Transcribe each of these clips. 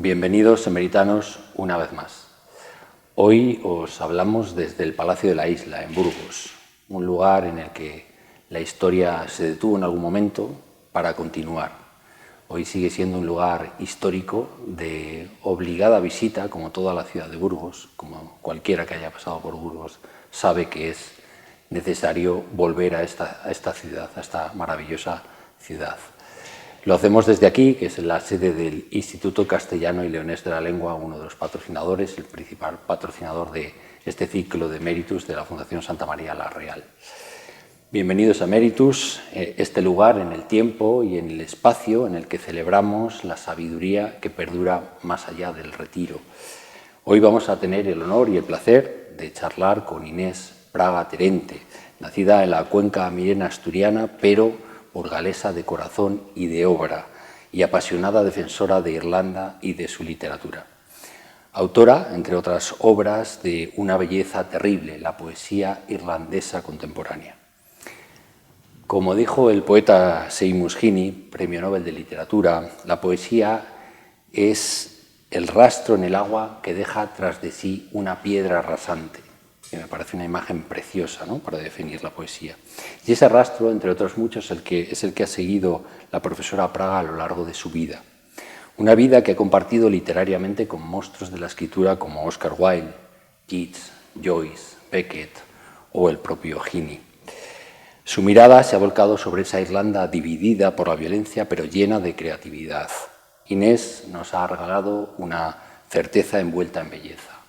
Bienvenidos, emeritanos, una vez más. Hoy os hablamos desde el Palacio de la Isla, en Burgos, un lugar en el que la historia se detuvo en algún momento para continuar. Hoy sigue siendo un lugar histórico de obligada visita, como toda la ciudad de Burgos, como cualquiera que haya pasado por Burgos sabe que es necesario volver a esta ciudad, a esta maravillosa ciudad. Lo hacemos desde aquí, que es la sede del Instituto Castellano y Leonés de la Lengua, uno de los patrocinadores, el principal patrocinador de este ciclo de Meritus de la Fundación Santa María la Real. Bienvenidos a Meritus, este lugar en el tiempo y en el espacio en el que celebramos la sabiduría que perdura más allá del retiro. Hoy vamos a tener el honor y el placer de charlar con Inés Praga Terente, nacida en la cuenca mirena asturiana, pero burgalesa de corazón y de obra, y apasionada defensora de Irlanda y de su literatura. Autora, entre otras obras, de una belleza terrible, la poesía irlandesa contemporánea. Como dijo el poeta Seamus Heaney, Premio Nobel de Literatura, la poesía es el rastro en el agua que deja tras de sí una piedra rasante, que me parece una imagen preciosa, ¿no?, para definir la poesía. Y ese rastro, entre otros muchos, es el que ha seguido la profesora Praga a lo largo de su vida. Una vida que ha compartido literariamente con monstruos de la escritura como Oscar Wilde, Yeats, Joyce, Beckett o el propio Heaney. Su mirada se ha volcado sobre esa Irlanda dividida por la violencia, pero llena de creatividad. Inés nos ha regalado una certeza envuelta en belleza,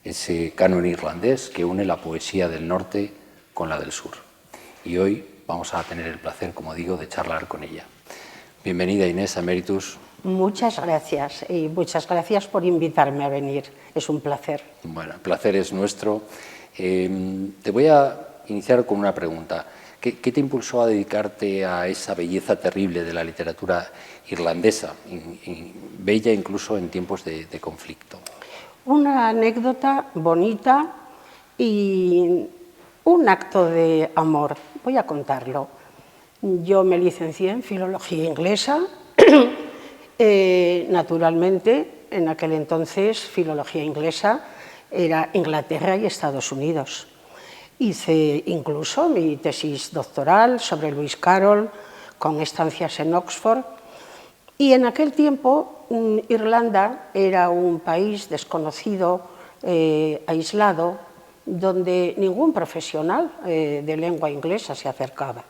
ese canon irlandés que une la poesía del norte con la del sur. Y hoy vamos a tener el placer, como digo, de charlar con ella. Bienvenida, Inés, a Meritus. Muchas gracias y muchas gracias por invitarme a venir. Es un placer. Bueno, el placer es nuestro. Te voy a iniciar con una pregunta. ¿Qué te impulsó a dedicarte a esa belleza terrible de la literatura irlandesa, bella incluso en tiempos de conflicto? Una anécdota bonita y un acto de amor. Voy a contarlo. Yo me licencié en Filología Inglesa. Naturalmente, en aquel entonces, Filología Inglesa era Inglaterra y Estados Unidos. Hice incluso mi tesis doctoral sobre Lewis Carroll, con estancias en Oxford. Y en aquel tiempo, Irlanda era un país desconocido, aislado, donde ningún profesional de lengua inglesa se acercaba.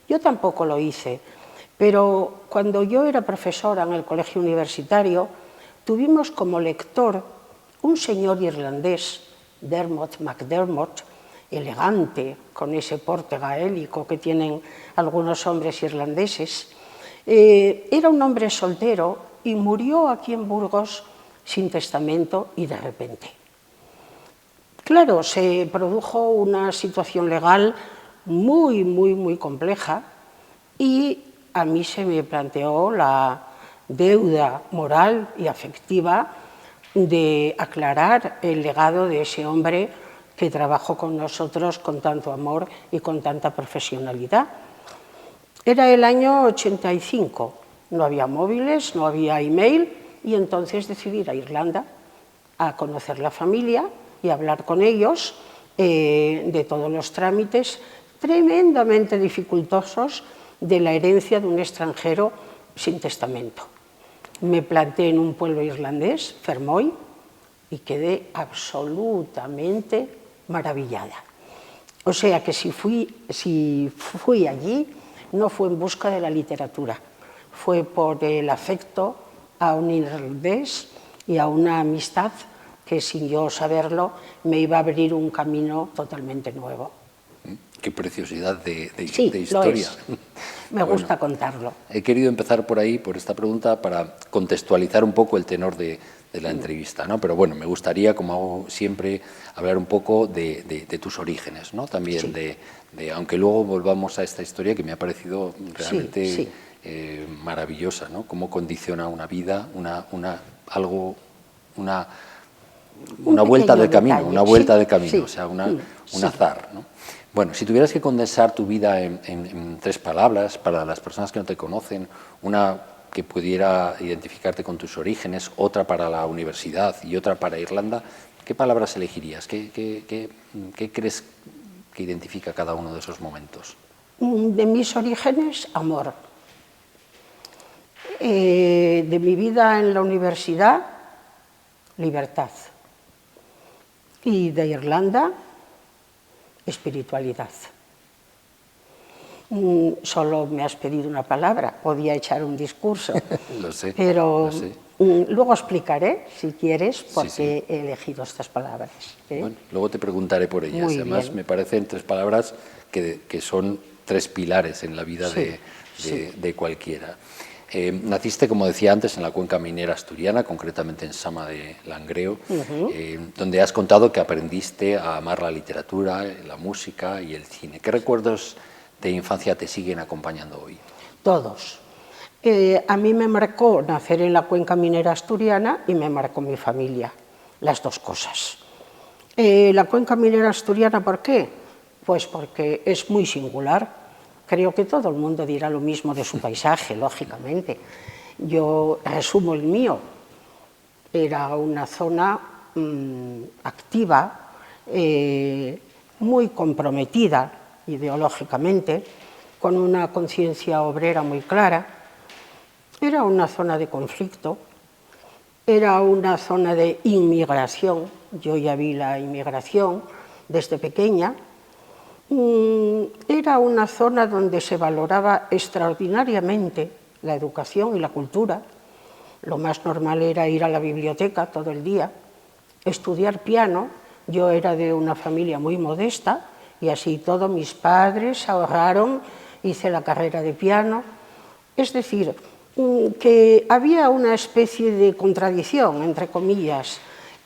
Yo tampoco lo hice, pero cuando yo era profesora en el colegio universitario, tuvimos como lector un señor irlandés, Dermot MacDermot, elegante, con ese porte gaélico que tienen algunos hombres irlandeses. Era un hombre soltero y murió aquí en Burgos sin testamento y de repente. Claro, se produjo una situación legal muy compleja y a mí se me planteó la deuda moral y afectiva de aclarar el legado de ese hombre que trabajó con nosotros con tanto amor y con tanta profesionalidad. Era el año 85, no había móviles, no había email, y entonces decidí ir a Irlanda a conocer la familia y hablar con ellos de todos los trámites tremendamente dificultosos de la herencia de un extranjero sin testamento. Me planté en un pueblo irlandés, Fermoy, y quedé absolutamente maravillada. O sea que si fui allí, no fue en busca de la literatura, fue por el afecto a un irlandés y a una amistad que, sin yo saberlo, me iba a abrir un camino totalmente nuevo. Qué preciosidad de Sí, historia. lo es. Me gusta contarlo. He querido empezar por ahí, por esta pregunta, para contextualizar un poco el tenor de la entrevista, ¿no? Pero bueno, me gustaría, como hago siempre, hablar un poco de tus orígenes, ¿no? También sí. Aunque luego volvamos a esta historia que me ha parecido realmente maravillosa, ¿no? Cómo condiciona una vida, una vuelta de camino, una vuelta de camino, o sea, un azar, ¿no? Bueno, si tuvieras que condensar tu vida en tres palabras, para las personas que no te conocen, una que pudiera identificarte con tus orígenes, otra para la universidad y otra para Irlanda, ¿qué palabras elegirías? ¿Qué crees que identifica cada uno de esos momentos? De mis orígenes, amor. De mi vida en la universidad, libertad. Y de Irlanda, espiritualidad. Solo me has pedido una palabra, podía echar un discurso. Lo sé, pero lo sé. Luego explicaré, si quieres, por qué Sí. he elegido estas palabras. Bueno, luego te preguntaré por ellas. Muy Además, bien. me parecen tres palabras que son tres pilares en la vida de cualquiera. Naciste, como decía antes, en la cuenca minera asturiana, concretamente en Sama de Langreo, donde has contado que aprendiste a amar la literatura, la música y el cine. ¿Qué recuerdos de infancia te siguen acompañando hoy? Todos. A mí me marcó nacer en la cuenca minera asturiana y me marcó mi familia, las dos cosas. La cuenca minera asturiana, ¿por qué? Pues porque es muy singular. Creo que todo el mundo dirá lo mismo de su paisaje, lógicamente. Yo resumo el mío. Era una zona activa, muy comprometida ideológicamente, con una conciencia obrera muy clara. Era una zona de conflicto, era una zona de inmigración. Yo ya vi la inmigración desde pequeña. Era una zona donde se valoraba extraordinariamente la educación y la cultura. Lo más normal era ir a la biblioteca todo el día, estudiar piano. Yo era de una familia muy modesta y así todos mis padres ahorraron, hice la carrera de piano. Es decir, que había una especie de contradicción, entre comillas,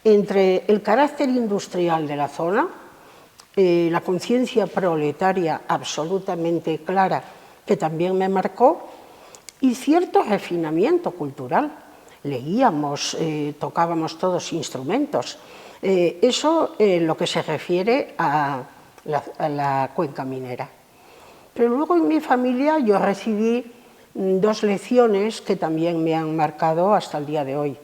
entre el carácter industrial de la zona, la conciencia proletaria absolutamente clara, que también me marcó, y cierto refinamiento cultural. Leíamos, tocábamos todos instrumentos. Eso en lo que se refiere a la cuenca minera. Pero luego en mi familia yo recibí dos lecciones que también me han marcado hasta el día de hoy.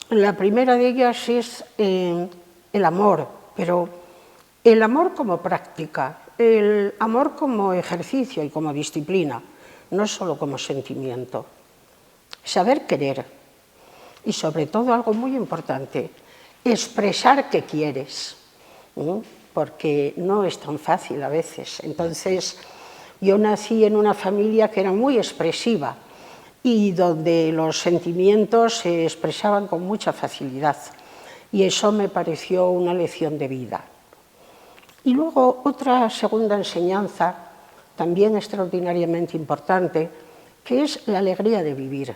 La primera de ellas es el amor, pero el amor como práctica, el amor como ejercicio y como disciplina, no solo como sentimiento. Saber querer y sobre todo algo muy importante, expresar que quieres, porque no es tan fácil a veces. Entonces, yo nací en una familia que era muy expresiva y donde los sentimientos se expresaban con mucha facilidad, y eso me pareció una lección de vida. Y luego otra segunda enseñanza, también extraordinariamente importante, que es la alegría de vivir.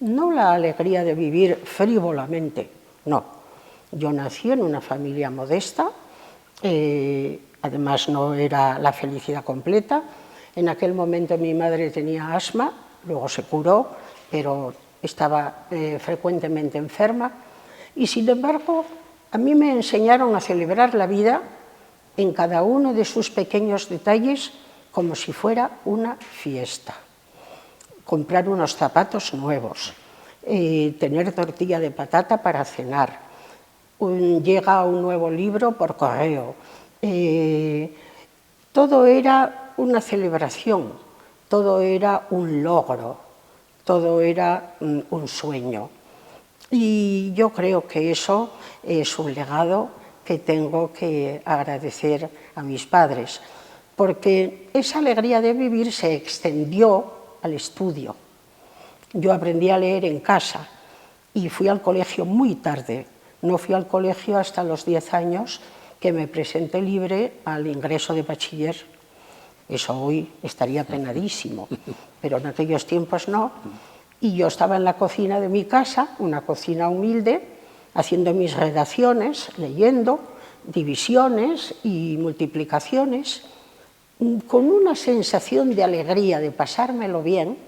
No la alegría de vivir frívolamente, no. Yo nací en una familia modesta, además no era la felicidad completa. En aquel momento mi madre tenía asma, luego se curó, pero estaba frecuentemente enferma. Y sin embargo, a mí me enseñaron a celebrar la vida en cada uno de sus pequeños detalles como si fuera una fiesta. Comprar unos zapatos nuevos, tener tortilla de patata para cenar, llega un nuevo libro por correo. Todo era una celebración, todo era un logro, todo era un sueño. Y yo creo que eso es un legado que tengo que agradecer a mis padres, porque esa alegría de vivir se extendió al estudio. Yo aprendí a leer en casa y fui al colegio muy tarde. No fui al colegio hasta los 10 años, que me presenté libre al ingreso de bachiller. Eso hoy estaría penadísimo, pero en aquellos tiempos no. Y yo estaba en la cocina de mi casa, una cocina humilde, haciendo mis redacciones, leyendo divisiones y multiplicaciones, con una sensación de alegría, de pasármelo bien,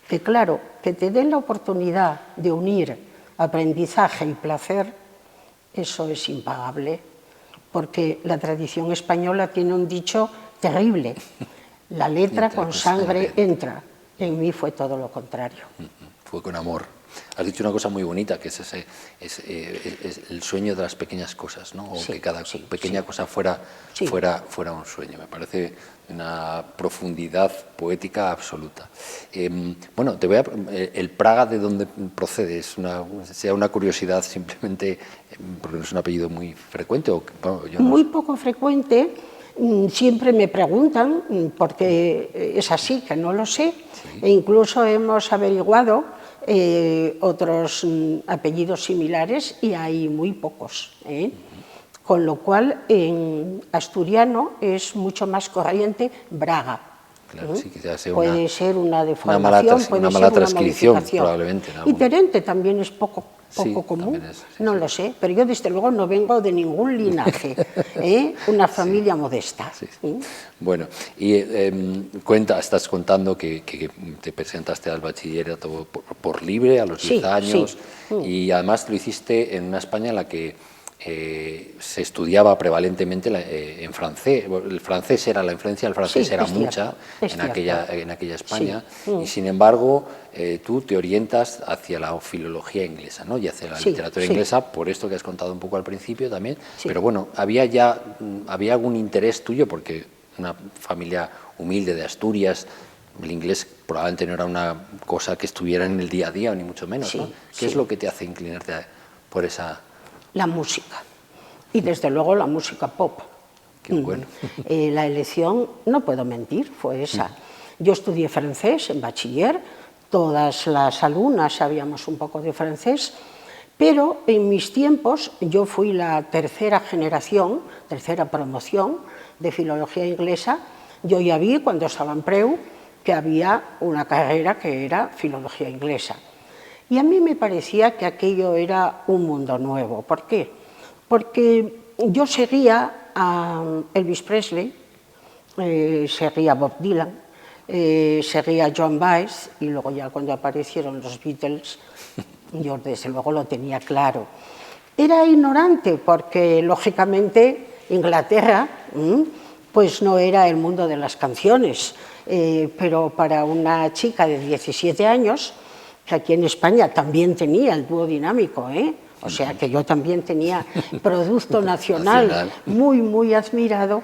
que claro, que te den la oportunidad de unir aprendizaje y placer, eso es impagable, porque la tradición española tiene un dicho terrible: la letra con sangre entra. En mí fue todo lo contrario. Fue con amor. Has dicho una cosa muy bonita, que es el sueño de las pequeñas cosas, ¿no? O Sí, que cada sí, pequeña sí. cosa fuera un sueño. Me parece una profundidad poética absoluta. Bueno, el Praga, ¿de dónde procede? Sea una curiosidad simplemente, porque no es un apellido muy frecuente. Bueno, yo no Muy sé. poco frecuente. Siempre me preguntan, porque es así, que no lo sé, e incluso hemos averiguado otros apellidos similares y hay muy pocos, ¿eh? Con lo cual en asturiano es mucho más corriente Braga. Claro, sí, quizás sea puede ser una deformación, una puede mala ser una transcripción, modificación. probablemente. Y Terente también es poco Sí, común, también es, sí, no sí. lo sé, pero yo desde luego no vengo de ningún linaje, una familia modesta. Sí, sí. Bueno, y estás contando que te presentaste al bachillerato por libre a los 10 Sí, años sí. y además lo hiciste en una España en la que se estudiaba prevalentemente en francés. La influencia del francés Sí, era es mucha cierto, en aquella España Sí. y sin embargo tú te orientas hacia la filología inglesa, ¿no? Y hacia la Sí, literatura sí. inglesa, por esto que has contado un poco al principio también, Sí. pero bueno, había algún interés tuyo, porque una familia humilde de Asturias, el inglés probablemente no era una cosa que estuviera en el día a día, ni mucho menos, Sí, ¿no? ¿Qué sí. es lo que te hace inclinarte por esa...? La música, y desde luego la música pop. Qué bueno. La elección, no puedo mentir, fue esa. Yo estudié francés en bachiller, todas las alumnas sabíamos un poco de francés, pero en mis tiempos yo fui la tercera promoción de filología inglesa. Yo ya vi cuando estaba en Preu que había una carrera que era filología inglesa. Y a mí me parecía que aquello era un mundo nuevo. ¿Por qué? Porque yo seguía a Elvis Presley, seguía a Bob Dylan, seguía a Joan Baez, y luego ya cuando aparecieron los Beatles, yo desde luego lo tenía claro. Era ignorante porque, lógicamente, Inglaterra pues no era el mundo de las canciones, pero para una chica de 17 años, que aquí en España también tenía el dúo dinámico, o sea que yo también tenía producto nacional muy, muy admirado,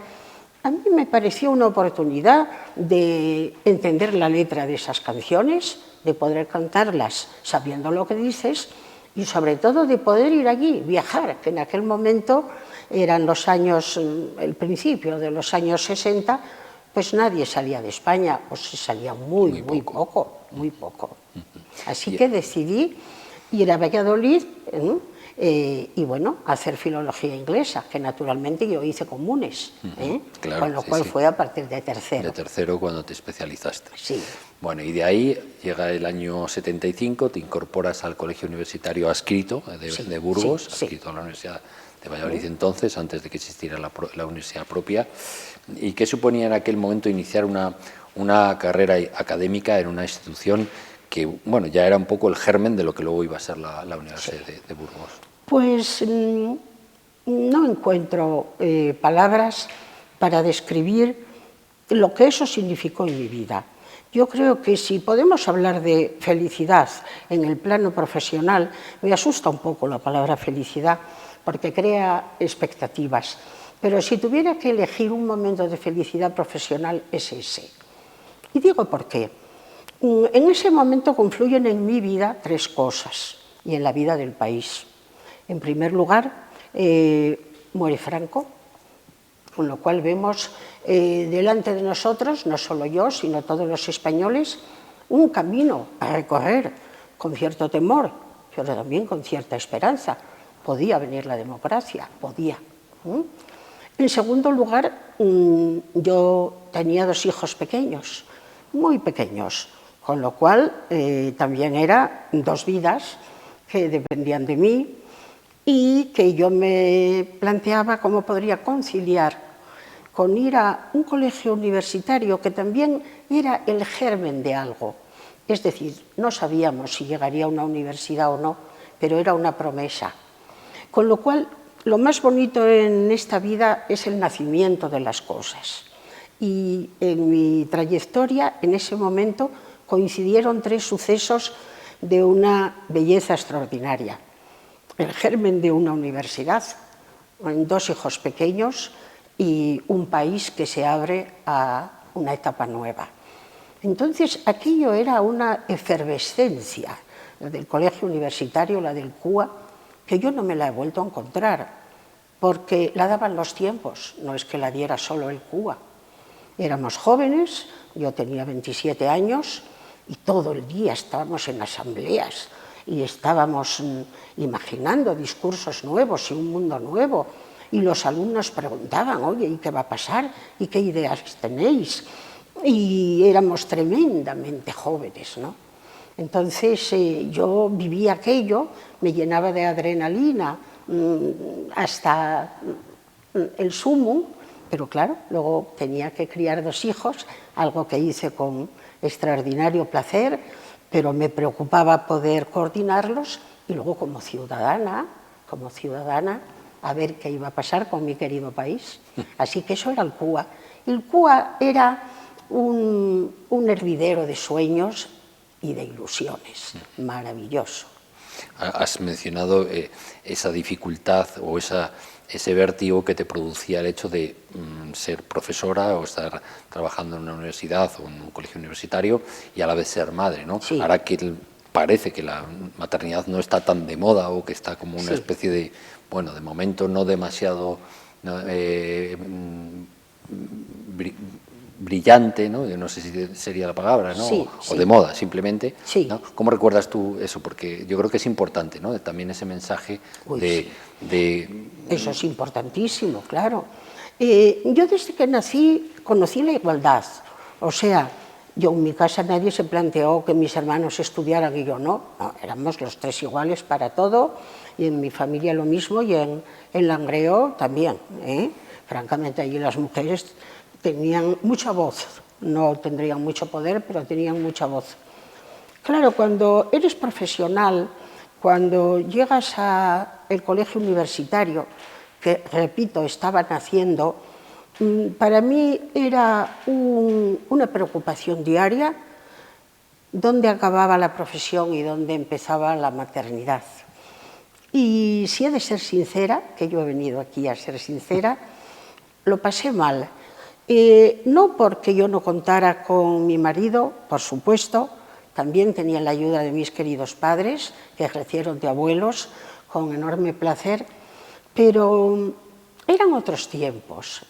a mí me pareció una oportunidad de entender la letra de esas canciones, de poder cantarlas sabiendo lo que dices y sobre todo de poder ir allí, viajar, que en aquel momento eran el principio de los años 60, pues nadie salía de España, o se salía muy poco. Así que decidí ir a Valladolid y bueno, hacer filología inglesa, que naturalmente yo hice comunes, Claro, con lo cual fue a partir de tercero. De tercero cuando te especializaste. Sí. Bueno, y de ahí llega el año 75, te incorporas al Colegio Universitario Adscrito de Burgos, adscrito a la Universidad de Valladolid entonces, antes de que existiera la universidad propia. ¿Y qué suponía en aquel momento iniciar una carrera académica en una institución que, bueno, ya era un poco el germen de lo que luego iba a ser la Universidad de Burgos? Pues no encuentro palabras para describir lo que eso significó en mi vida. Yo creo que si podemos hablar de felicidad en el plano profesional, me asusta un poco la palabra felicidad porque crea expectativas, pero si tuviera que elegir un momento de felicidad profesional es ese. Y digo por qué. En ese momento confluyen en mi vida tres cosas y en la vida del país. En primer lugar, muere Franco, con lo cual vemos delante de nosotros, no solo yo, sino todos los españoles, un camino a recorrer con cierto temor, pero también con cierta esperanza. Podía venir la democracia, podía. En segundo lugar, yo tenía dos hijos pequeños, muy pequeños, con lo cual también eran dos vidas que dependían de mí y que yo me planteaba cómo podría conciliar con ir a un colegio universitario que también era el germen de algo. Es decir, no sabíamos si llegaría a una universidad o no, pero era una promesa. Con lo cual, lo más bonito en esta vida es el nacimiento de las cosas. Y en mi trayectoria, en ese momento, coincidieron 3 sucesos de una belleza extraordinaria. El germen de una universidad, 2 hijos pequeños y un país que se abre a una etapa nueva. Entonces, aquello era una efervescencia, la del colegio universitario, la del CUA, que yo no me la he vuelto a encontrar, porque la daban los tiempos, no es que la diera solo el CUA. Éramos jóvenes, yo tenía 27 años, y todo el día estábamos en asambleas, y estábamos imaginando discursos nuevos y un mundo nuevo, y los alumnos preguntaban, oye, ¿y qué va a pasar? ¿Y qué ideas tenéis? Y éramos tremendamente jóvenes, ¿no? Entonces yo vivía aquello, me llenaba de adrenalina hasta el sumum, pero claro, luego tenía que criar 2 hijos, algo que hice con extraordinario placer, pero me preocupaba poder coordinarlos, y luego como ciudadana, a ver qué iba a pasar con mi querido país. Así que eso era el CUA. El CUA era un hervidero de sueños y de ilusiones, maravilloso. Has mencionado esa dificultad o ese vértigo que te producía el hecho de ser profesora o estar trabajando en una universidad o en un colegio universitario y a la vez ser madre, ¿no? Sí. Ahora que parece que la maternidad no está tan de moda o que está como una especie de, bueno, de momento no demasiado brillante, ¿no? Yo no sé si sería la palabra, ¿no? Sí, o de moda, simplemente. Sí. ¿No? ¿Cómo recuerdas tú eso? Porque yo creo que es importante, ¿no? También ese mensaje Eso es importantísimo, claro. Yo desde que nací conocí la igualdad. O sea, yo en mi casa nadie se planteó que mis hermanos estudiaran y yo no. Éramos los 3 iguales para todo, y en mi familia lo mismo, y en Langreo también. Francamente, allí las mujeres tenían mucha voz, no tendrían mucho poder, pero tenían mucha voz. Claro, cuando eres profesional, cuando llegas al colegio universitario, que, repito, estaba naciendo, para mí era una preocupación diaria dónde acababa la profesión y dónde empezaba la maternidad. Y si he de ser sincera, que yo he venido aquí a ser sincera, lo pasé mal. No porque yo no contara con mi marido, por supuesto, también tenía la ayuda de mis queridos padres, que ejercieron de abuelos con enorme placer, pero eran otros tiempos.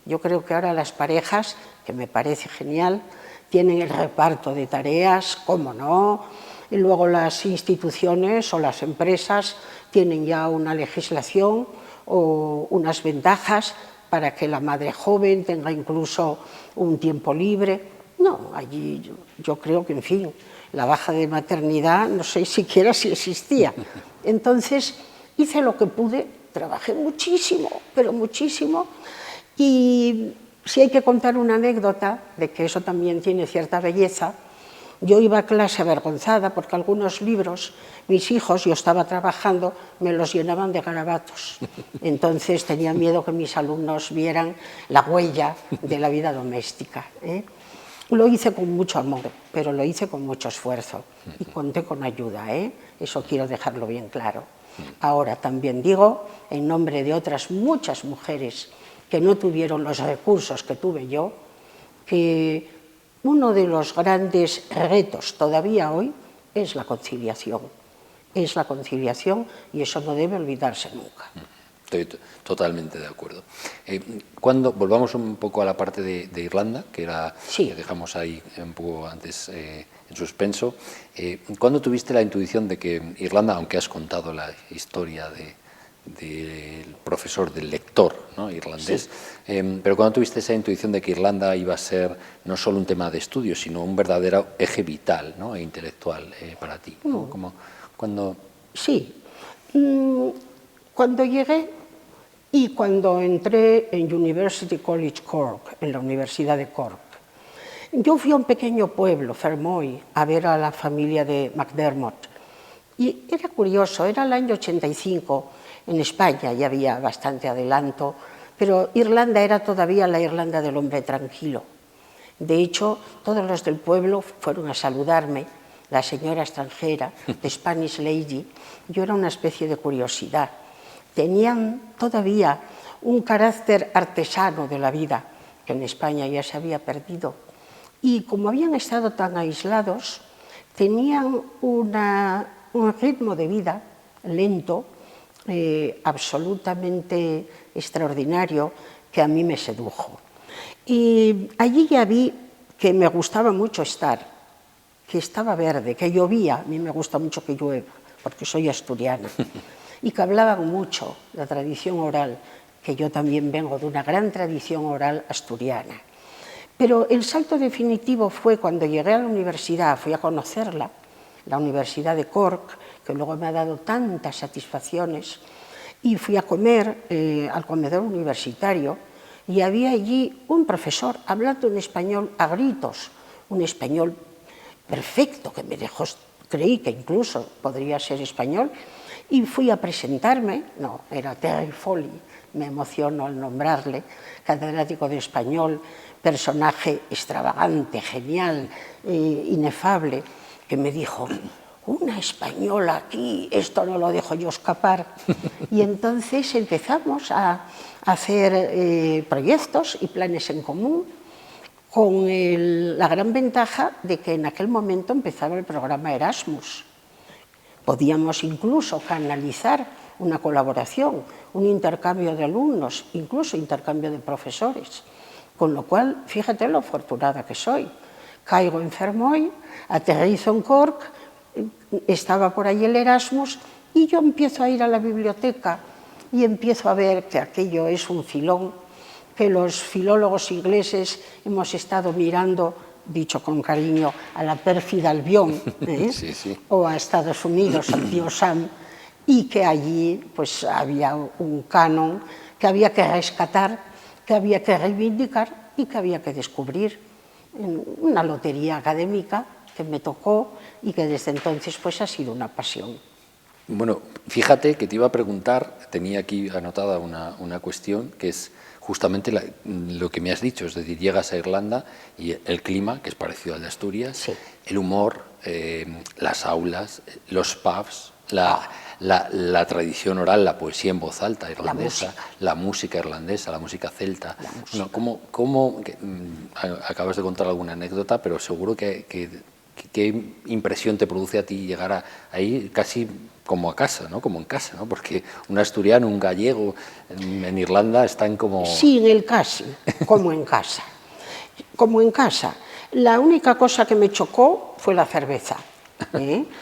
Yo creo que ahora las parejas, que me parece genial, tienen el reparto de tareas, cómo no, y luego las instituciones o las empresas tienen ya una legislación o unas ventajas para que la madre joven tenga incluso un tiempo libre. No, allí yo creo que, en fin, la baja de maternidad no sé siquiera si existía. Entonces hice lo que pude, trabajé muchísimo, pero muchísimo, y si hay que contar una anécdota, de que eso también tiene cierta belleza, yo iba a clase avergonzada porque algunos libros, mis hijos, yo estaba trabajando, me los llenaban de garabatos. Entonces tenía miedo que mis alumnos vieran la huella de la vida doméstica. Lo hice con mucho amor, pero lo hice con mucho esfuerzo y conté con ayuda, eso quiero dejarlo bien claro. Ahora también digo, en nombre de otras muchas mujeres que no tuvieron los recursos que tuve yo, que uno de los grandes retos todavía hoy es la conciliación. Es la conciliación y eso no debe olvidarse nunca. Estoy totalmente de acuerdo. Cuando volvamos un poco a la parte de Irlanda, que era que dejamos ahí un poco antes en suspenso, ¿cuándo tuviste la intuición de que Irlanda, aunque has contado la historia del profesor, del lector, ¿no?, irlandés, pero cuando tuviste esa intuición de que Irlanda iba a ser no solo un tema de estudio, sino un verdadero eje vital, ¿no?, e intelectual para ti? ¿No? ¿Cuándo? Sí, cuando llegué y cuando entré en University College Cork, en la Universidad de Cork. Yo fui a un pequeño pueblo, Fermoy, a ver a la familia de McDermott. Y era curioso, era el año 85, en España ya había bastante adelanto, pero Irlanda era todavía la Irlanda del hombre tranquilo. De hecho, todos los del pueblo fueron a saludarme, la señora extranjera, the Spanish lady. Yo era una especie de curiosidad. Tenían todavía un carácter artesano de la vida, que en España ya se había perdido. Y como habían estado tan aislados, tenían un ritmo de vida lento, absolutamente extraordinario, que a mí me sedujo. Y allí ya vi que me gustaba mucho estar, que estaba verde, que llovía, a mí me gusta mucho que llueva, porque soy asturiana, y que hablaban mucho la tradición oral, que yo también vengo de una gran tradición oral asturiana. Pero el salto definitivo fue cuando llegué a la universidad, fui a conocerla, la Universidad de Cork, que luego me ha dado tantas satisfacciones, y fui a comer al comedor universitario, y había allí un profesor hablando en español a gritos, un español perfecto, que me dejó, creí que incluso podría ser español, y fui a presentarme, no, era Terry Foley, me emociono al nombrarle, catedrático de español, personaje extravagante, genial, inefable, que me dijo, una española aquí, esto no lo dejo yo escapar. Y entonces empezamos a hacer proyectos y planes en común, con la gran ventaja de que en aquel momento empezaba el programa Erasmus. Podíamos incluso canalizar una colaboración, un intercambio de alumnos, incluso intercambio de profesores. Con lo cual, fíjate lo afortunada que soy. Caigo en Fermoy, aterrizo en Cork, estaba por ahí el Erasmus y yo empiezo a ir a la biblioteca y empiezo a ver que aquello es un filón, que los filólogos ingleses hemos estado mirando, dicho con cariño, a la pérfida Albión, sí, sí. o a Estados Unidos, al tío Sam, y que allí pues, había un canon que había que rescatar, que había que reivindicar y que había que descubrir. Una lotería académica que me tocó y que desde entonces pues, ha sido una pasión. Bueno, fíjate que te iba a preguntar, tenía aquí anotada una cuestión, que es justamente lo que me has dicho, es decir, llegas a Irlanda y el clima, que es parecido al de Asturias, sí. El humor, las aulas, los pubs, la tradición oral, la poesía en voz alta irlandesa, la música irlandesa, la música celta. Bueno, ¿cómo acabas de contar alguna anécdota, pero seguro ¿qué impresión te produce a ti llegar ahí casi como a casa, ¿no? Como en casa, ¿no? Porque un asturiano, un gallego en Irlanda están como... Sí, en el casi, como en casa. Como en casa. La única cosa que me chocó fue la cerveza.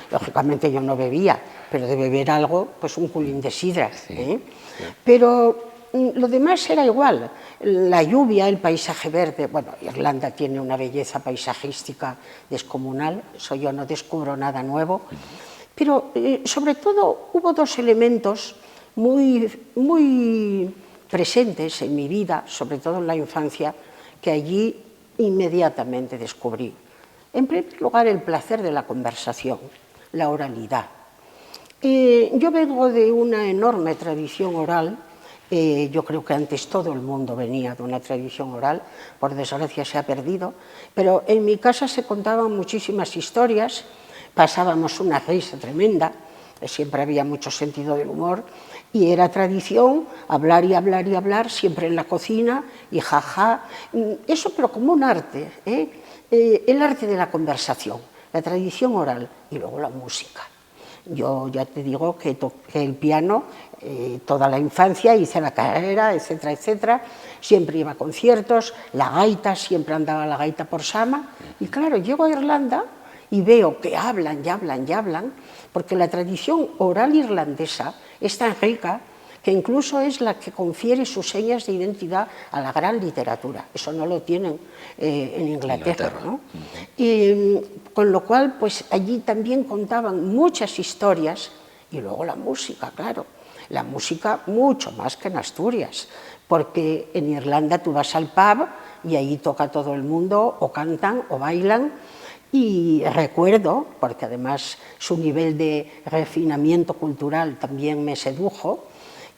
Lógicamente yo no bebía, pero de beber algo, pues un culín de sidra. Sí, sí. Pero lo demás era igual. La lluvia, el paisaje verde. Bueno, Irlanda tiene una belleza paisajística descomunal, eso yo no descubro nada nuevo. Pero sobre todo hubo dos elementos muy presentes en mi vida, sobre todo en la infancia, que allí inmediatamente descubrí. En primer lugar, el placer de la conversación, la oralidad. Yo vengo de una enorme tradición oral. Yo creo que antes todo el mundo venía de una tradición oral, por desgracia se ha perdido, pero en mi casa se contaban muchísimas historias, pasábamos una risa tremenda, siempre había mucho sentido del humor, y era tradición hablar y hablar y hablar, siempre en la cocina, y jaja, eso pero como un arte, el arte de la conversación, la tradición oral, y luego la música. Yo ya te digo que toqué el piano toda la infancia, hice la carrera, etcétera, etcétera. Siempre iba a conciertos, la gaita, siempre andaba la gaita por Sama. Y claro, llego a Irlanda y veo que hablan y hablan y hablan, porque la tradición oral irlandesa es tan rica que incluso es la que confiere sus señas de identidad a la gran literatura. Eso no lo tienen en Inglaterra, ¿no? Y, con lo cual, pues allí también contaban muchas historias, y luego la música, claro. La música mucho más que en Asturias, porque en Irlanda tú vas al pub y ahí toca todo el mundo, o cantan o bailan. Y recuerdo, porque además su nivel de refinamiento cultural también me sedujo,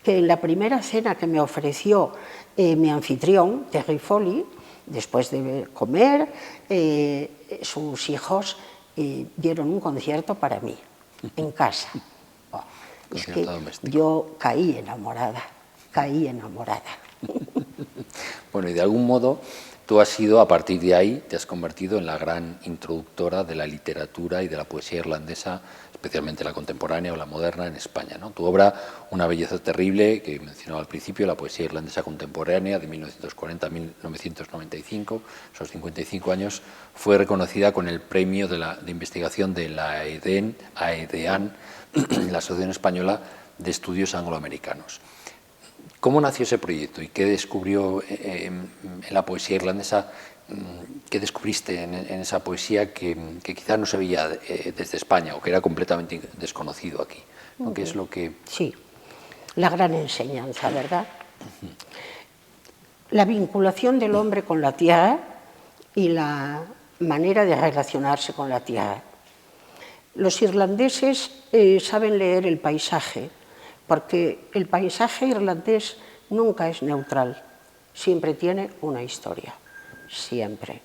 que en la primera cena que me ofreció mi anfitrión, Terry Foley, Después de comer, sus hijos dieron un concierto para mí, en casa. Oh, es que yo caí enamorada. Bueno, y de algún modo tú has sido, a partir de ahí, te has convertido en la gran introductora de la literatura y de la poesía irlandesa, especialmente la contemporánea o la moderna en España, ¿no? Tu obra, Una belleza terrible, que mencionaba al principio, la poesía irlandesa contemporánea de 1940 a 1995, esos 55 años, fue reconocida con el premio de investigación de la AEDAN, la Asociación Española de Estudios Angloamericanos. ¿Cómo nació ese proyecto y qué descubrió en la poesía irlandesa? ¿Qué descubriste en esa poesía que quizás no se veía desde España o que era completamente desconocido aquí? ¿No? ¿Qué es lo que...? Sí, la gran enseñanza, ¿verdad? La vinculación del hombre con la tierra y la manera de relacionarse con la tierra. Los irlandeses saben leer el paisaje, porque el paisaje irlandés nunca es neutral, siempre tiene una historia, siempre.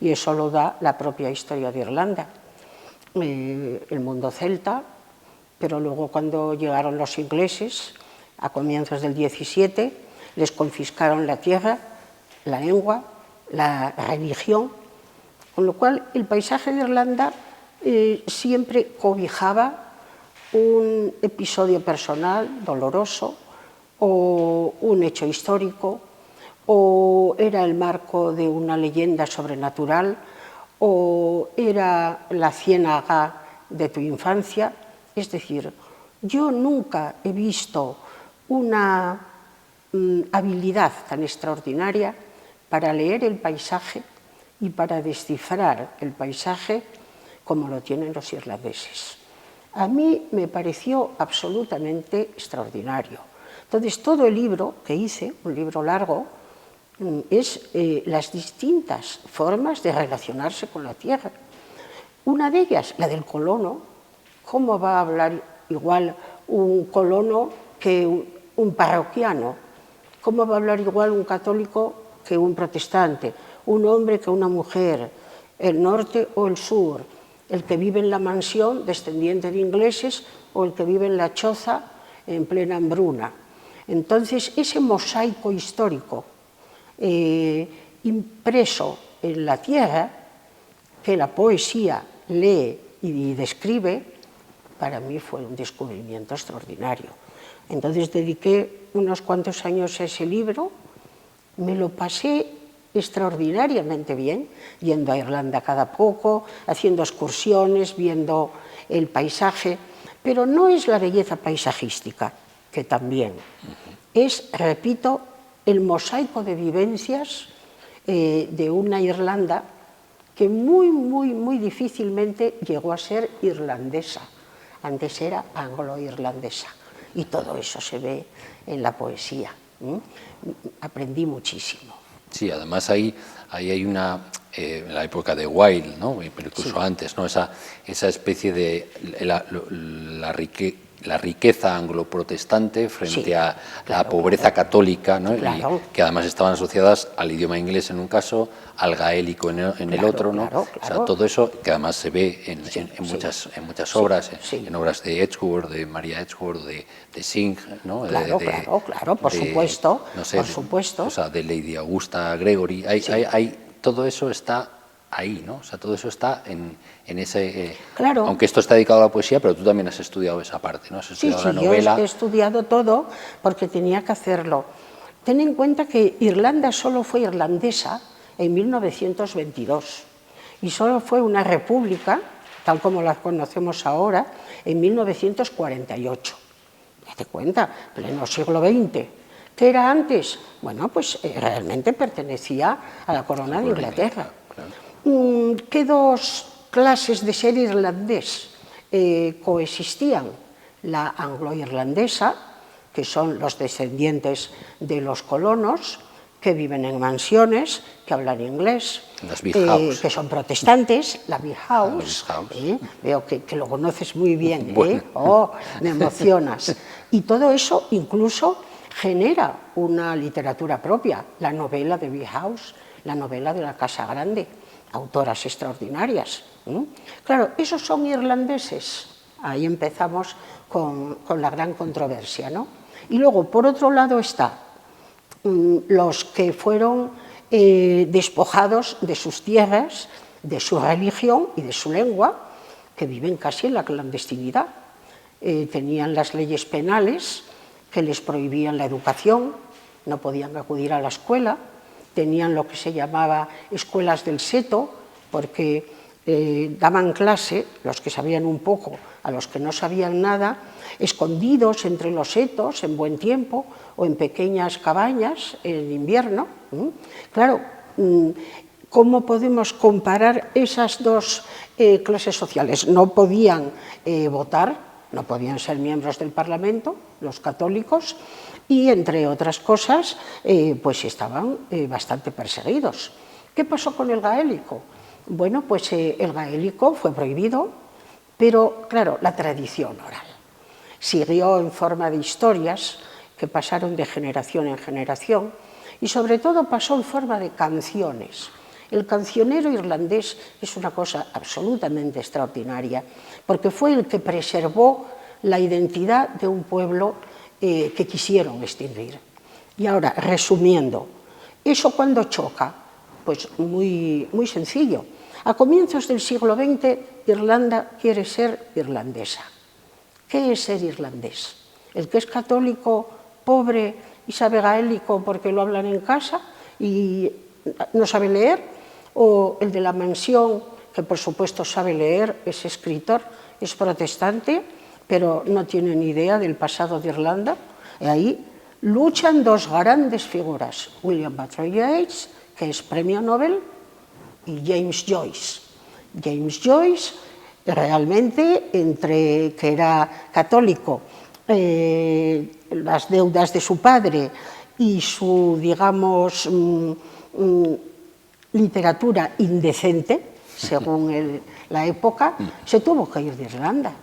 Y eso lo da la propia historia de Irlanda, el mundo celta, pero luego cuando llegaron los ingleses, a comienzos del 17, les confiscaron la tierra, la lengua, la religión, con lo cual el paisaje de Irlanda siempre cobijaba un episodio personal doloroso o un hecho histórico, o era el marco de una leyenda sobrenatural, o era la ciénaga de tu infancia. Es decir, yo nunca he visto una habilidad tan extraordinaria para leer el paisaje y para descifrar el paisaje como lo tienen los irlandeses. A mí me pareció absolutamente extraordinario. Entonces, todo el libro que hice, un libro largo, es las distintas formas de relacionarse con la tierra. Una de ellas, la del colono. ¿Cómo va a hablar igual un colono que un parroquiano? ¿Cómo va a hablar igual un católico que un protestante? Un hombre que una mujer, el norte o el sur, el que vive en la mansión, descendiente de ingleses, o el que vive en la choza en plena hambruna. Entonces, ese mosaico histórico impreso en la tierra, que la poesía lee y describe, para mí fue un descubrimiento extraordinario. Entonces dediqué unos cuantos años a ese libro, me lo pasé extraordinariamente bien, yendo a Irlanda cada poco, haciendo excursiones, viendo el paisaje, pero no es la belleza paisajística, que también es, repito, el mosaico de vivencias de una Irlanda que muy difícilmente llegó a ser irlandesa, antes era anglo-irlandesa, y todo eso se ve en la poesía. Aprendí muchísimo. Sí, además ahí hay una, en la época de Wilde, ¿no? Pero incluso sí, antes, ¿no? Esa especie de la riqueza anglo-protestante frente sí, a la pobreza católica, ¿no? Claro. Que además estaban asociadas al idioma inglés en un caso, al gaélico en el otro, ¿no? Claro. O sea, todo eso que además se ve en muchas obras, en obras de Edgeworth, de Maria Edgeworth, de Synge, ¿no? Claro, por supuesto, no sé, por supuesto. O sea, de Lady Augusta Gregory, todo eso está ahí, ¿no? O sea, todo eso está en ese... Claro. Aunque esto está dedicado a la poesía, pero tú también has estudiado esa parte, ¿no? Has estudiado la novela. Yo he estudiado todo porque tenía que hacerlo. Ten en cuenta que Irlanda solo fue irlandesa en 1922 y solo fue una república, tal como la conocemos ahora, en 1948. Date cuenta, pleno siglo XX. ¿Qué era antes? Bueno, pues realmente pertenecía a la corona de Inglaterra. Claro. ¿Qué dos clases de ser irlandés coexistían? La anglo-irlandesa, que son los descendientes de los colonos, que viven en mansiones, que hablan inglés, que son protestantes, la Big House. Veo que lo conoces muy bien, bueno. Me emocionas. Y todo eso incluso genera una literatura propia, la novela de Big House, la novela de la Casa Grande, autoras extraordinarias. Claro, esos son irlandeses. Ahí empezamos con la gran controversia, ¿no? Y luego, por otro lado, está los que fueron despojados de sus tierras, de su religión y de su lengua, que viven casi en la clandestinidad. Tenían las leyes penales que les prohibían la educación, no podían acudir a la escuela, tenían lo que se llamaba escuelas del seto, porque daban clase, los que sabían un poco, a los que no sabían nada, escondidos entre los setos en buen tiempo o en pequeñas cabañas en invierno. Claro, ¿cómo podemos comparar esas dos clases sociales? No podían votar, no podían ser miembros del Parlamento, los católicos, y entre otras cosas, pues estaban bastante perseguidos. ¿Qué pasó con el gaélico? Bueno, pues el gaélico fue prohibido, pero claro, la tradición oral siguió en forma de historias que pasaron de generación en generación y sobre todo pasó en forma de canciones. El cancionero irlandés es una cosa absolutamente extraordinaria porque fue el que preservó la identidad de un pueblo que quisieron extinguir. Y ahora, resumiendo, ¿eso cuándo choca? Pues muy sencillo. A comienzos del siglo XX, Irlanda quiere ser irlandesa. ¿Qué es ser irlandés? ¿El que es católico, pobre y sabe gaélico porque lo hablan en casa y no sabe leer? ¿O el de la mansión, que por supuesto sabe leer, es escritor, es protestante, pero no tiene ni idea del pasado de Irlanda? Y ahí luchan dos grandes figuras, William Butler Yeats, que es premio Nobel, y James Joyce. James Joyce, realmente, entre que era católico, las deudas de su padre y su, digamos, literatura indecente, según la época, se tuvo que ir de Irlanda,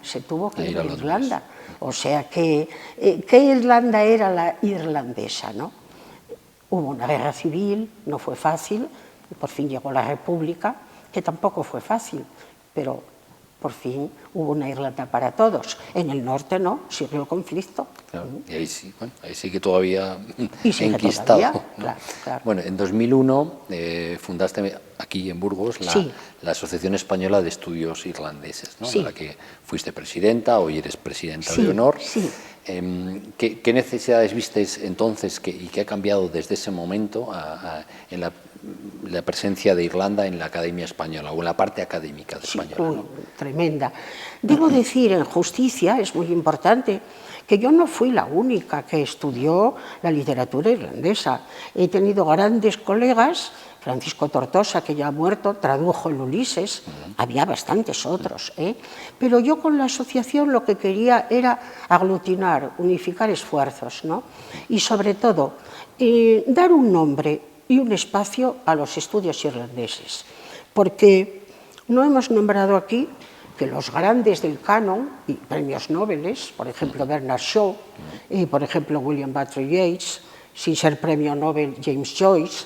O sea que, ¿qué Irlanda era la irlandesa, no? Hubo una guerra civil, no fue fácil, por fin llegó la República, que tampoco fue fácil, pero por fin hubo una Irlanda para todos. En el norte no, siguió el conflicto. Claro, y ahí sí, bueno, ahí sí que todavía enquistado. ¿no? Claro. Bueno, en 2001 fundaste aquí en Burgos la Asociación Española de Estudios Irlandeses, ¿no? Sí. De la que fuiste presidenta, hoy eres presidenta de honor. Sí. ¿Qué necesidades vistes entonces y qué ha cambiado desde ese momento en la presencia de Irlanda en la Academia Española o en la parte académica de española? ¿No? Tremenda. Debo decir, en justicia, es muy importante, que yo no fui la única que estudió la literatura irlandesa. He tenido grandes colegas, Francisco Tortosa, que ya ha muerto, tradujo el Ulises, había bastantes otros, pero yo con la asociación lo que quería era aglutinar, unificar esfuerzos, ¿no? Y sobre todo, dar un nombre y un espacio a los estudios irlandeses, porque no hemos nombrado aquí que los grandes del canon y premios Nobel, por ejemplo Bernard Shaw, por ejemplo William Butler Yeats, sin ser premio Nobel James Joyce,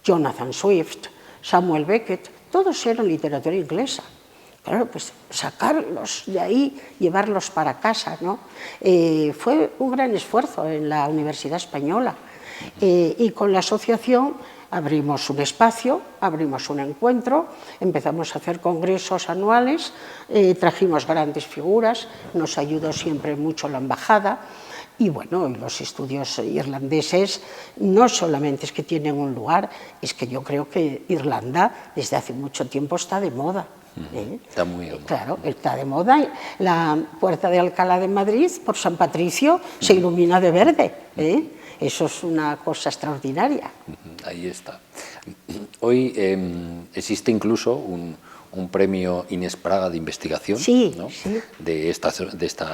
Jonathan Swift, Samuel Beckett, todos eran literatura inglesa. Claro, pues sacarlos de ahí, llevarlos para casa, ¿no? Fue un gran esfuerzo en la Universidad Española. Y con la asociación abrimos un espacio, abrimos un encuentro, empezamos a hacer congresos anuales, trajimos grandes figuras, nos ayudó siempre mucho la embajada. Y bueno, los estudios irlandeses no solamente es que tienen un lugar, es que yo creo que Irlanda desde hace mucho tiempo está de moda. Está muy de moda. Claro, está de moda. La Puerta de Alcalá de Madrid, por San Patricio, se ilumina de verde. Eso es una cosa extraordinaria. Ahí está. Hoy existe incluso un premio Inés Praga de investigación, ¿no? Sí. de esta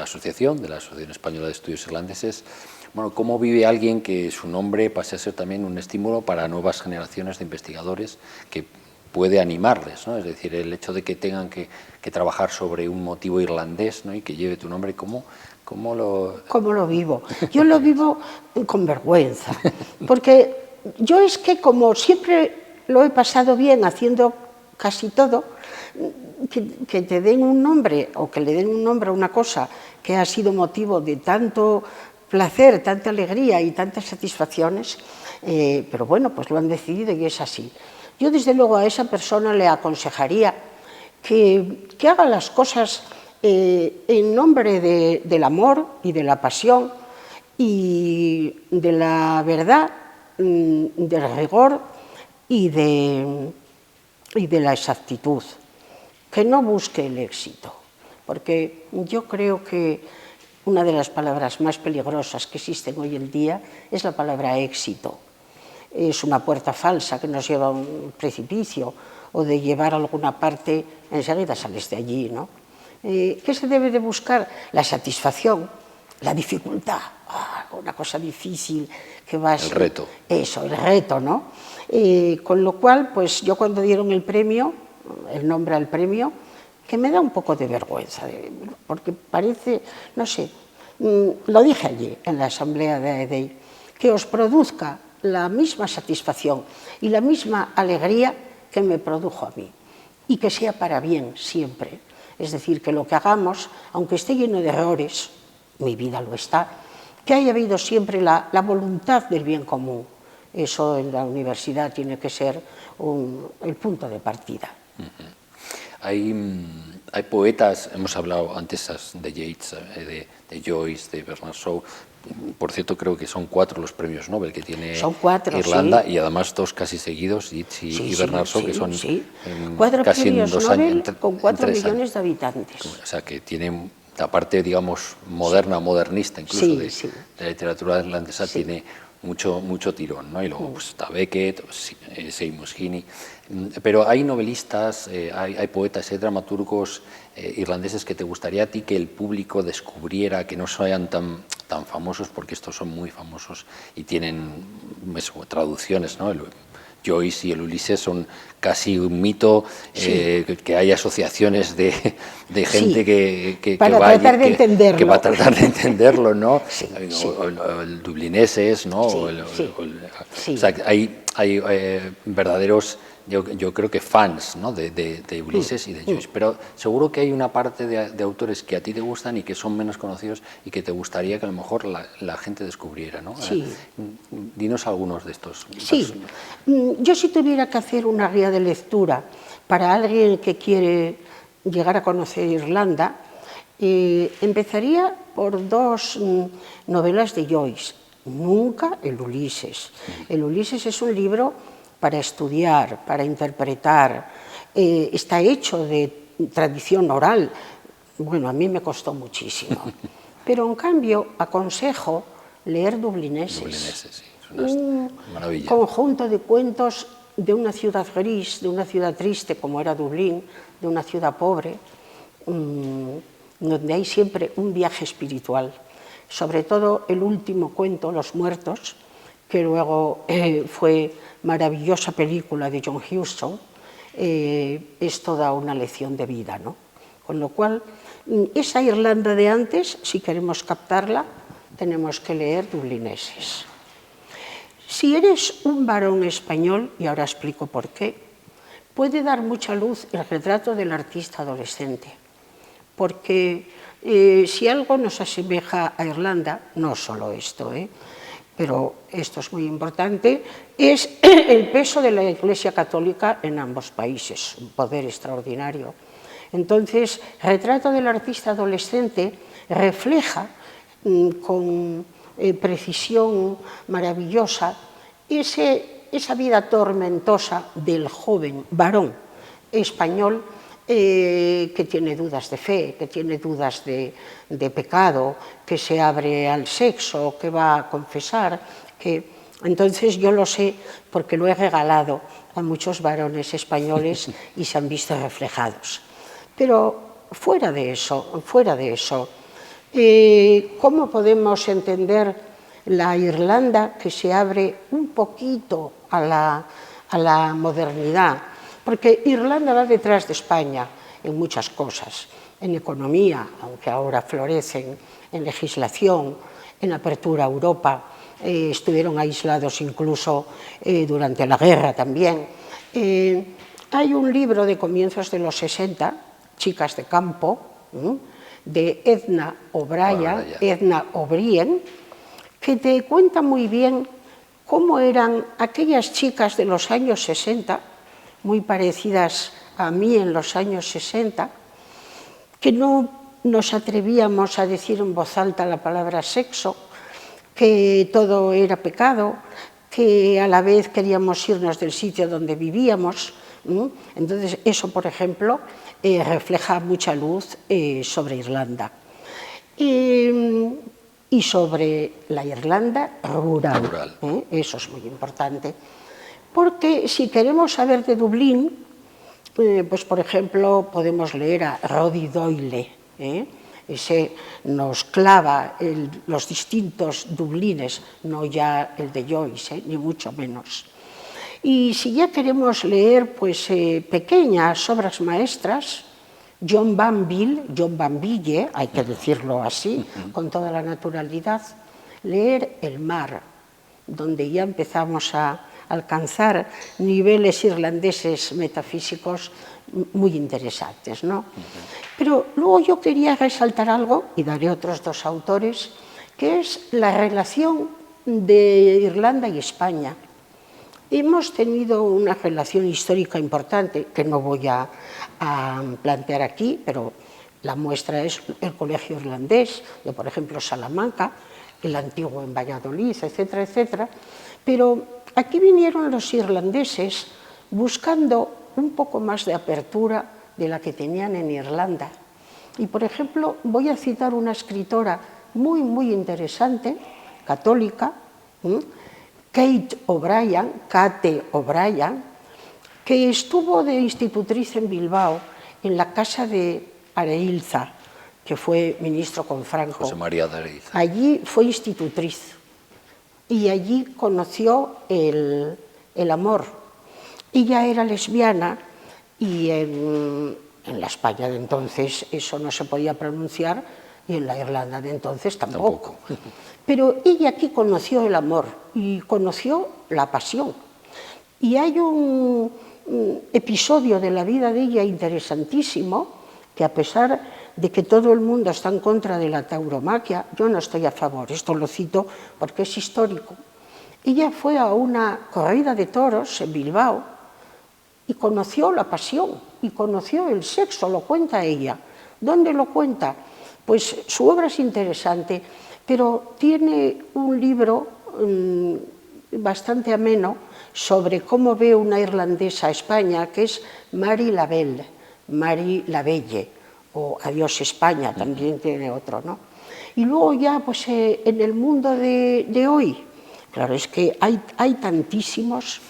asociación, de la Asociación Española de Estudios Irlandeses. Bueno, ¿cómo vive alguien que su nombre pase a ser también un estímulo para nuevas generaciones de investigadores que puede animarles, ¿no? Es decir, el hecho de que tengan que trabajar sobre un motivo irlandés, ¿no? Y que lleve tu nombre, ¿cómo lo...? ¿Cómo lo vivo? Yo lo vivo con vergüenza, porque yo es que como siempre lo he pasado bien haciendo casi todo, que te den un nombre o que le den un nombre a una cosa que ha sido motivo de tanto placer, tanta alegría y tantas satisfacciones, pero bueno, pues lo han decidido y es así. Yo desde luego a esa persona le aconsejaría que haga las cosas en nombre del amor y de la pasión y de la verdad, del rigor y de la exactitud, que no busque el éxito, porque yo creo que una de las palabras más peligrosas que existen hoy en día es la palabra éxito. Es una puerta falsa que nos lleva a un precipicio o de llevar a alguna parte, enseguida sales de allí, ¿no? ¿Qué se debe de buscar? La satisfacción, la dificultad, una cosa difícil que vas... El reto. Eso, el reto, ¿no? Con lo cual, pues yo cuando dieron el premio, el nombre al premio, que me da un poco de vergüenza, porque parece, no sé, lo dije allí en la asamblea de AEDEI, que os produzca la misma satisfacción y la misma alegría que me produjo a mí, y que sea para bien siempre. Es decir, que lo que hagamos, aunque esté lleno de errores, mi vida lo está, que haya habido siempre la voluntad del bien común. Eso en la universidad tiene que ser el punto de partida. Hay poetas, hemos hablado antes de Yeats, de Joyce, de Bernard Shaw. Por cierto, creo que son 4 los premios Nobel que tiene Irlanda, sí. Y además 2 casi seguidos, Yeats y Bernard Shaw, que son casi en 2 años. Con 4 millones de habitantes. O sea, que tiene la parte, digamos, moderna, modernista, incluso de la literatura irlandesa, tiene mucho tirón, ¿no? Y luego pues, está Beckett, Seymour Heaney. Pero hay novelistas, hay poetas, hay dramaturgos irlandeses que te gustaría a ti que el público descubriera, que no sean tan famosos, porque estos son muy famosos y tienen traducciones, ¿no? Joyce y el Ulises son casi un mito, que hay asociaciones de gente que va a tratar de entenderlo, ¿no? O el dublineses, ¿no? O sea, hay verdaderos, yo creo que fans, ¿no? de Ulises y de Joyce, pero seguro que hay una parte de autores que a ti te gustan y que son menos conocidos y que te gustaría que a lo mejor la gente descubriera, ¿no? Sí. Dinos algunos de estos. Sí, yo si tuviera que hacer una guía de lectura para alguien que quiere llegar a conocer Irlanda, empezaría por 2 novelas de Joyce. Nunca el Ulises. El Ulises es un libro para estudiar, para interpretar, está hecho de tradición oral. Bueno, a mí me costó muchísimo. Pero en cambio aconsejo leer Dublineses. Dublineses, sí, es una maravilla. Un conjunto de cuentos de una ciudad gris, de una ciudad triste como era Dublín, de una ciudad pobre, donde hay siempre un viaje espiritual. Sobre todo el último cuento, Los muertos, que luego fue maravillosa película de John Huston, es toda una lección de vida, ¿no? Con lo cual, esa Irlanda de antes, si queremos captarla, tenemos que leer Dublineses. Si eres un varón español, y ahora explico por qué, puede dar mucha luz el retrato del artista adolescente, porque si algo nos asemeja a Irlanda, no solo esto, pero esto es muy importante, es el peso de la Iglesia Católica en ambos países, un poder extraordinario. Entonces, el retrato del artista adolescente refleja con precisión maravillosa esa vida tormentosa del joven varón español que tiene dudas de fe, que tiene dudas de pecado, que se abre al sexo, que va a confesar. Entonces yo lo sé porque lo he regalado a muchos varones españoles y se han visto reflejados. Pero fuera de eso, ¿cómo podemos entender la Irlanda que se abre un poquito a la modernidad? porque Irlanda va detrás de España en muchas cosas, en economía, aunque ahora florecen, en legislación, en apertura a Europa, estuvieron aislados incluso durante la guerra también. Hay un libro de comienzos de los 60, Chicas de campo, de Edna O'Brien, que te cuenta muy bien cómo eran aquellas chicas de los años 60, muy parecidas a mí en los años 60, que no nos atrevíamos a decir en voz alta la palabra sexo, que todo era pecado, que a la vez queríamos irnos del sitio donde vivíamos. Entonces, eso, por ejemplo, refleja mucha luz sobre Irlanda. Y sobre la Irlanda rural. Eso es muy importante. Porque si queremos saber de Dublín, pues por ejemplo podemos leer a Roddy Doyle. Ese nos clava los distintos Dublines, no ya el de Joyce, ni mucho menos. Y si ya queremos leer pues, pequeñas obras maestras, John Banville, hay que decirlo así, con toda la naturalidad, leer El mar, donde ya empezamos a alcanzar niveles irlandeses metafísicos muy interesantes, ¿no? Pero luego yo quería resaltar algo, y daré otros dos autores, que es la relación de Irlanda y España. Hemos tenido una relación histórica importante, que no voy a plantear aquí, pero la muestra es el Colegio Irlandés, de por ejemplo Salamanca, el antiguo en Valladolid, etcétera, etcétera. Pero aquí vinieron los irlandeses buscando un poco más de apertura de la que tenían en Irlanda. Y, por ejemplo, voy a citar una escritora muy, muy interesante, católica, Kate O'Brien, que estuvo de institutriz en Bilbao, en la casa de Areilza, que fue ministro con Franco. José María de Areilza. Allí fue institutriz y allí conoció el amor. Ella era lesbiana y en la España de entonces eso no se podía pronunciar y en la Irlanda de entonces tampoco. Pero ella aquí conoció el amor y conoció la pasión. Y hay un episodio de la vida de ella interesantísimo, que a pesar de que todo el mundo está en contra de la tauromaquia, yo no estoy a favor, esto lo cito porque es histórico. Ella fue a una corrida de toros en Bilbao y conoció la pasión y conoció el sexo, lo cuenta ella. ¿Dónde lo cuenta? Pues su obra es interesante, pero tiene un libro bastante ameno sobre cómo ve una irlandesa a España, que es Marie Lavelle, o Adiós España, también tiene otro, ¿no? Y luego ya, pues en el mundo de hoy, claro, es que hay tantísimos.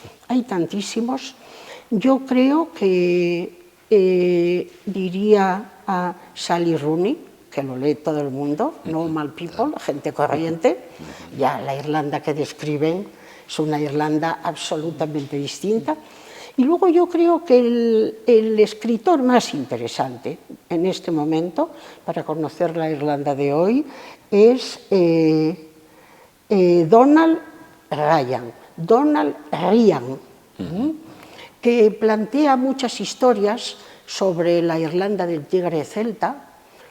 Yo creo que diría a Sally Rooney, que lo lee todo el mundo, normal people, gente corriente. Ya la Irlanda que describen es una Irlanda absolutamente distinta. Y luego yo creo que el escritor más interesante en este momento para conocer la Irlanda de hoy es Donald Ryan, que plantea muchas historias sobre la Irlanda del Tigre celta,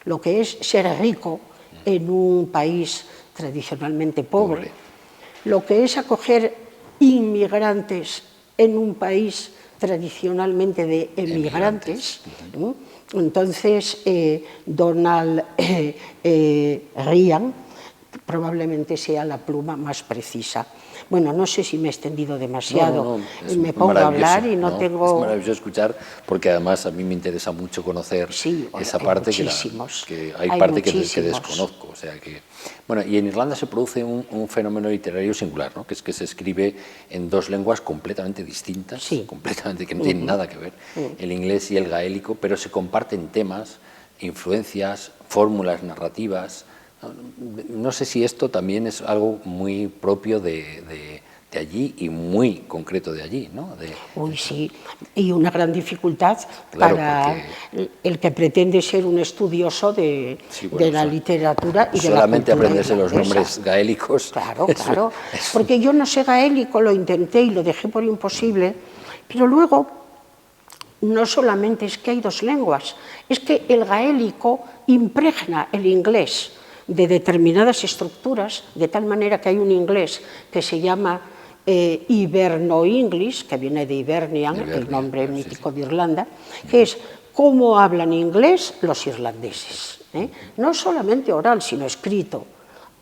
lo que es ser rico en un país tradicionalmente pobre, lo que es acoger inmigrantes en un país tradicionalmente de emigrantes. Entonces, Donald Ryan probablemente sea la pluma más precisa. Bueno, no sé si me he extendido demasiado, me pongo a hablar y no tengo... Es maravilloso escuchar, porque además a mí me interesa mucho conocer esa parte que hay parte que desconozco. O sea que, bueno, y en Irlanda se produce un fenómeno literario singular, ¿no? Que es que se escribe en dos lenguas completamente distintas, completamente que no tienen nada que ver, el inglés y el gaélico, pero se comparten temas, influencias, fórmulas narrativas. No sé si esto también es algo muy propio de de allí y muy concreto de allí, ¿no? Uy, sí, y una gran dificultad claro, para el que pretende ser un estudioso de la literatura y de la cultura solamente aprenderse los irlandesa. nombres gaélicos. Claro, claro, porque yo no sé gaélico, lo intenté y lo dejé por imposible, pero luego no solamente es que hay dos lenguas, es que el gaélico impregna el inglés de determinadas estructuras, de tal manera que hay un inglés que se llama Hiberno-English, que viene de Hibernian, el nombre mítico de Irlanda, que es cómo hablan inglés los irlandeses. No solamente oral, sino escrito.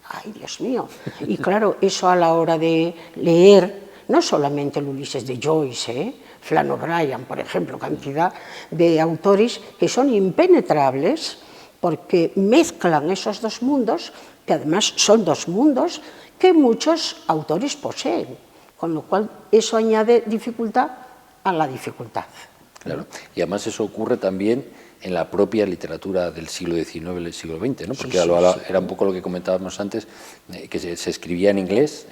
¡Ay, Dios mío! Y claro, eso a la hora de leer, no solamente el Ulises de Joyce, Flann O'Brien, por ejemplo, cantidad de autores que son impenetrables porque mezclan esos dos mundos, que además son dos mundos que muchos autores poseen, con lo cual eso añade dificultad a la dificultad. Claro, y además eso ocurre también en la propia literatura del siglo XIX y del siglo XX, ¿no? Porque era un poco lo que comentábamos antes, que se escribía en inglés,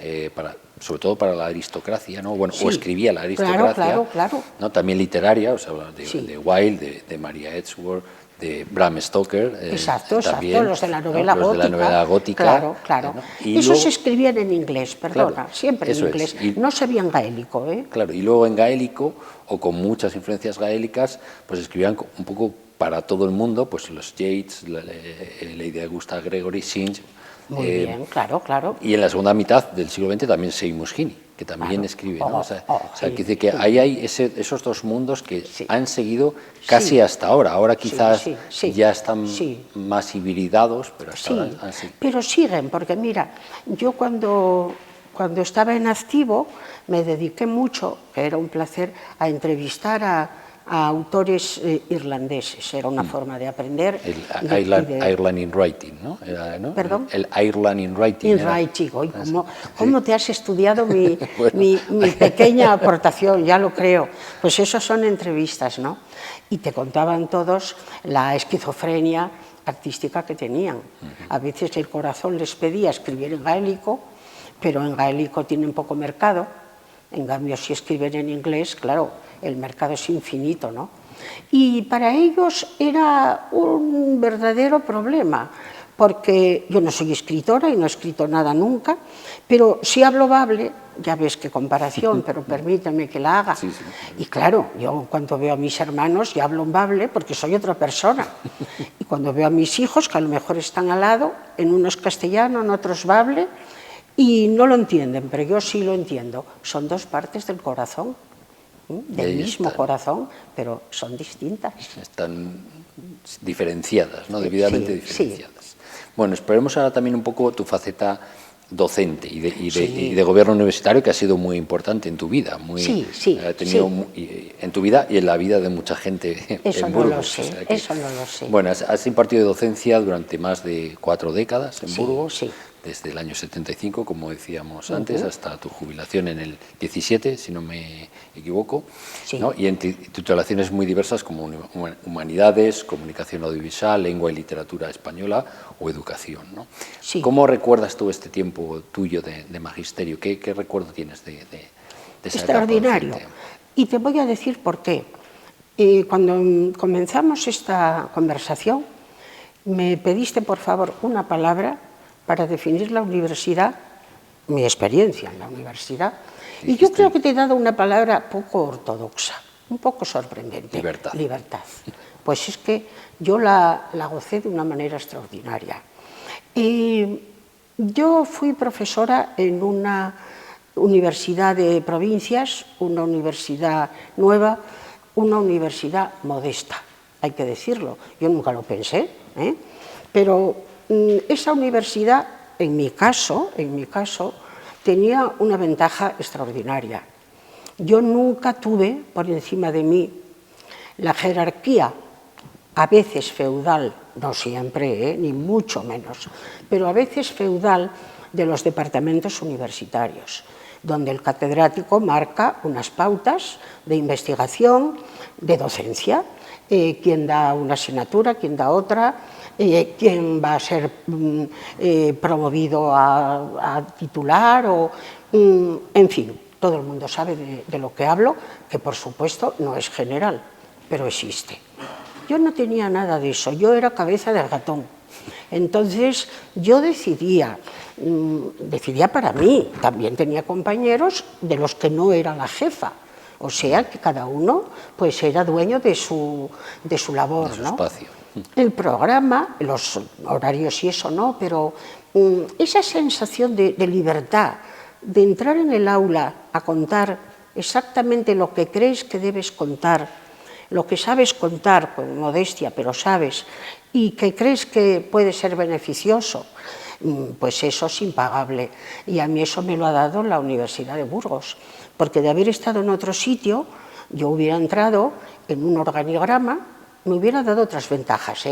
sobre todo para la aristocracia, ¿no? Bueno, o escribía la aristocracia, claro. ¿no? También literaria, o sea, de Wilde, de Maria Edgeworth, de Bram Stoker. Exacto, también, los de la novela gótica. Los de la novela gótica. Claro. ¿no? Y esos se escribían en inglés, perdona, siempre en inglés. Y, no sabían gaélico, ¿eh? Claro, y luego en gaélico, o con muchas influencias gaélicas, pues escribían un poco para todo el mundo, pues los Yeats, Lady Augusta Gregory, Synge. Muy bien, claro. Y en la segunda mitad del siglo XX también Seamus Heaney, que también escribe, ¿no? Que dice que ahí hay esos dos mundos que han seguido casi hasta ahora. Ahora quizás ya están más hibridados, pero hasta ahora han seguido. Pero siguen, porque mira, yo cuando estaba en activo me dediqué mucho, que era un placer, a entrevistar a autores irlandeses. Era una forma de aprender. Ireland in Writing, ¿no? ¿Perdón? El Ireland in Writing. In Writing. Hoy, ¿cómo te has estudiado mi pequeña aportación? Ya lo creo. Pues eso son entrevistas, ¿no? Y te contaban todos la esquizofrenia artística que tenían. A veces el corazón les pedía escribir en gaélico, pero en gaélico tienen poco mercado. En cambio, si escriben en inglés, claro, el mercado es infinito, ¿no? Y para ellos era un verdadero problema, porque yo no soy escritora y no he escrito nada nunca, pero si hablo bable, ya ves qué comparación, pero permítanme que la haga. Y claro, yo cuando veo a mis hermanos ya hablo en bable porque soy otra persona. Y cuando veo a mis hijos, que a lo mejor están al lado, en unos castellano, en otros bable, y no lo entienden, pero yo sí lo entiendo. Son dos partes del corazón, del mismo corazón, pero son distintas. Están diferenciadas, ¿no? Debidamente diferenciadas. Bueno, exploremos ahora también un poco tu faceta docente y de gobierno universitario, que ha sido muy importante en tu vida. En tu vida y en la vida de mucha gente eso en no Burgos. Eso no lo sé. Bueno, has impartido docencia durante más de 4 décadas en Burgos. Desde el año 75, como decíamos antes, hasta tu jubilación en el 17, si no me equivoco, ¿no? Y en titulaciones muy diversas como Humanidades, Comunicación Audiovisual, Lengua y Literatura Española o Educación, ¿no? ¿Cómo recuerdas tú este tiempo tuyo de magisterio? ¿Qué recuerdo tienes de esa extraordinario. Etapa docente? Y te voy a decir por qué. Cuando comenzamos esta conversación, me pediste, por favor, una palabra para definir la universidad, mi experiencia en la universidad, y yo creo que te he dado una palabra poco ortodoxa, un poco sorprendente. Libertad. Pues es que yo la gocé de una manera extraordinaria. Yo fui profesora en una universidad de provincias, una universidad nueva, una universidad modesta, hay que decirlo. Yo nunca lo pensé, pero esa universidad, en mi caso, tenía una ventaja extraordinaria. Yo nunca tuve por encima de mí la jerarquía, a veces feudal, no siempre, ni mucho menos, pero a veces feudal de los departamentos universitarios, donde el catedrático marca unas pautas de investigación, de docencia, quién da una asignatura, quién da otra, quién va a ser promovido a titular, en fin, todo el mundo sabe de lo que hablo, que por supuesto no es general, pero existe. Yo no tenía nada de eso, yo era cabeza de ratón. Entonces yo decidía para mí, también tenía compañeros de los que no era la jefa, o sea que cada uno pues era dueño de su labor, de su ¿no? espacio. El programa, los horarios y eso no, pero esa sensación de libertad, de entrar en el aula a contar exactamente lo que crees que debes contar, lo que sabes contar con modestia, pero sabes, y que crees que puede ser beneficioso, pues eso es impagable. Y a mí eso me lo ha dado la Universidad de Burgos, porque de haber estado en otro sitio, yo hubiera entrado en un organigrama, me hubiera dado otras ventajas,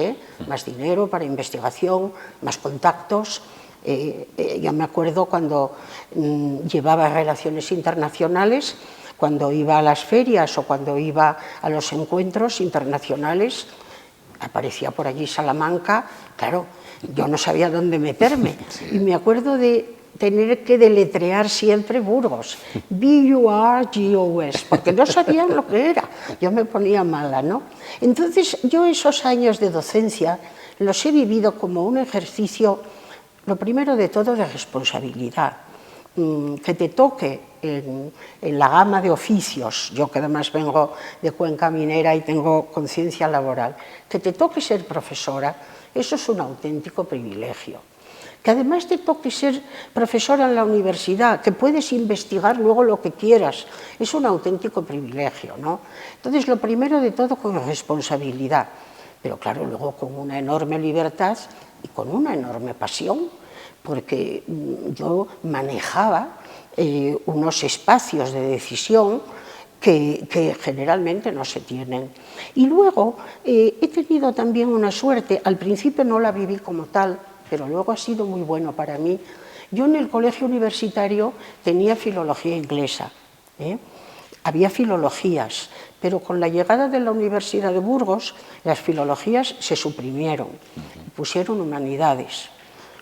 más dinero para investigación, más contactos. Yo me acuerdo cuando llevaba relaciones internacionales, cuando iba a las ferias o cuando iba a los encuentros internacionales, aparecía por allí Salamanca, claro, yo no sabía dónde meterme. Sí. Y me acuerdo de tener que deletrear siempre Burgos, B-U-R-G-O-S, porque no sabían lo que era, yo me ponía mala, ¿no? Entonces yo esos años de docencia los he vivido como un ejercicio, lo primero de todo, de responsabilidad, que te toque en la gama de oficios, yo que además vengo de Cuenca Minera y tengo conciencia laboral, que te toque ser profesora, eso es un auténtico privilegio. Que además te toque ser profesora en la universidad, que puedes investigar luego lo que quieras, es un auténtico privilegio, ¿no? Entonces, lo primero de todo con responsabilidad, pero claro, luego con una enorme libertad y con una enorme pasión, porque yo manejaba unos espacios de decisión que generalmente no se tienen. Y luego he tenido también una suerte, al principio no la viví como tal, pero luego ha sido muy bueno para mí. Yo en el colegio universitario tenía filología inglesa, había filologías, pero con la llegada de la Universidad de Burgos las filologías se suprimieron, pusieron humanidades.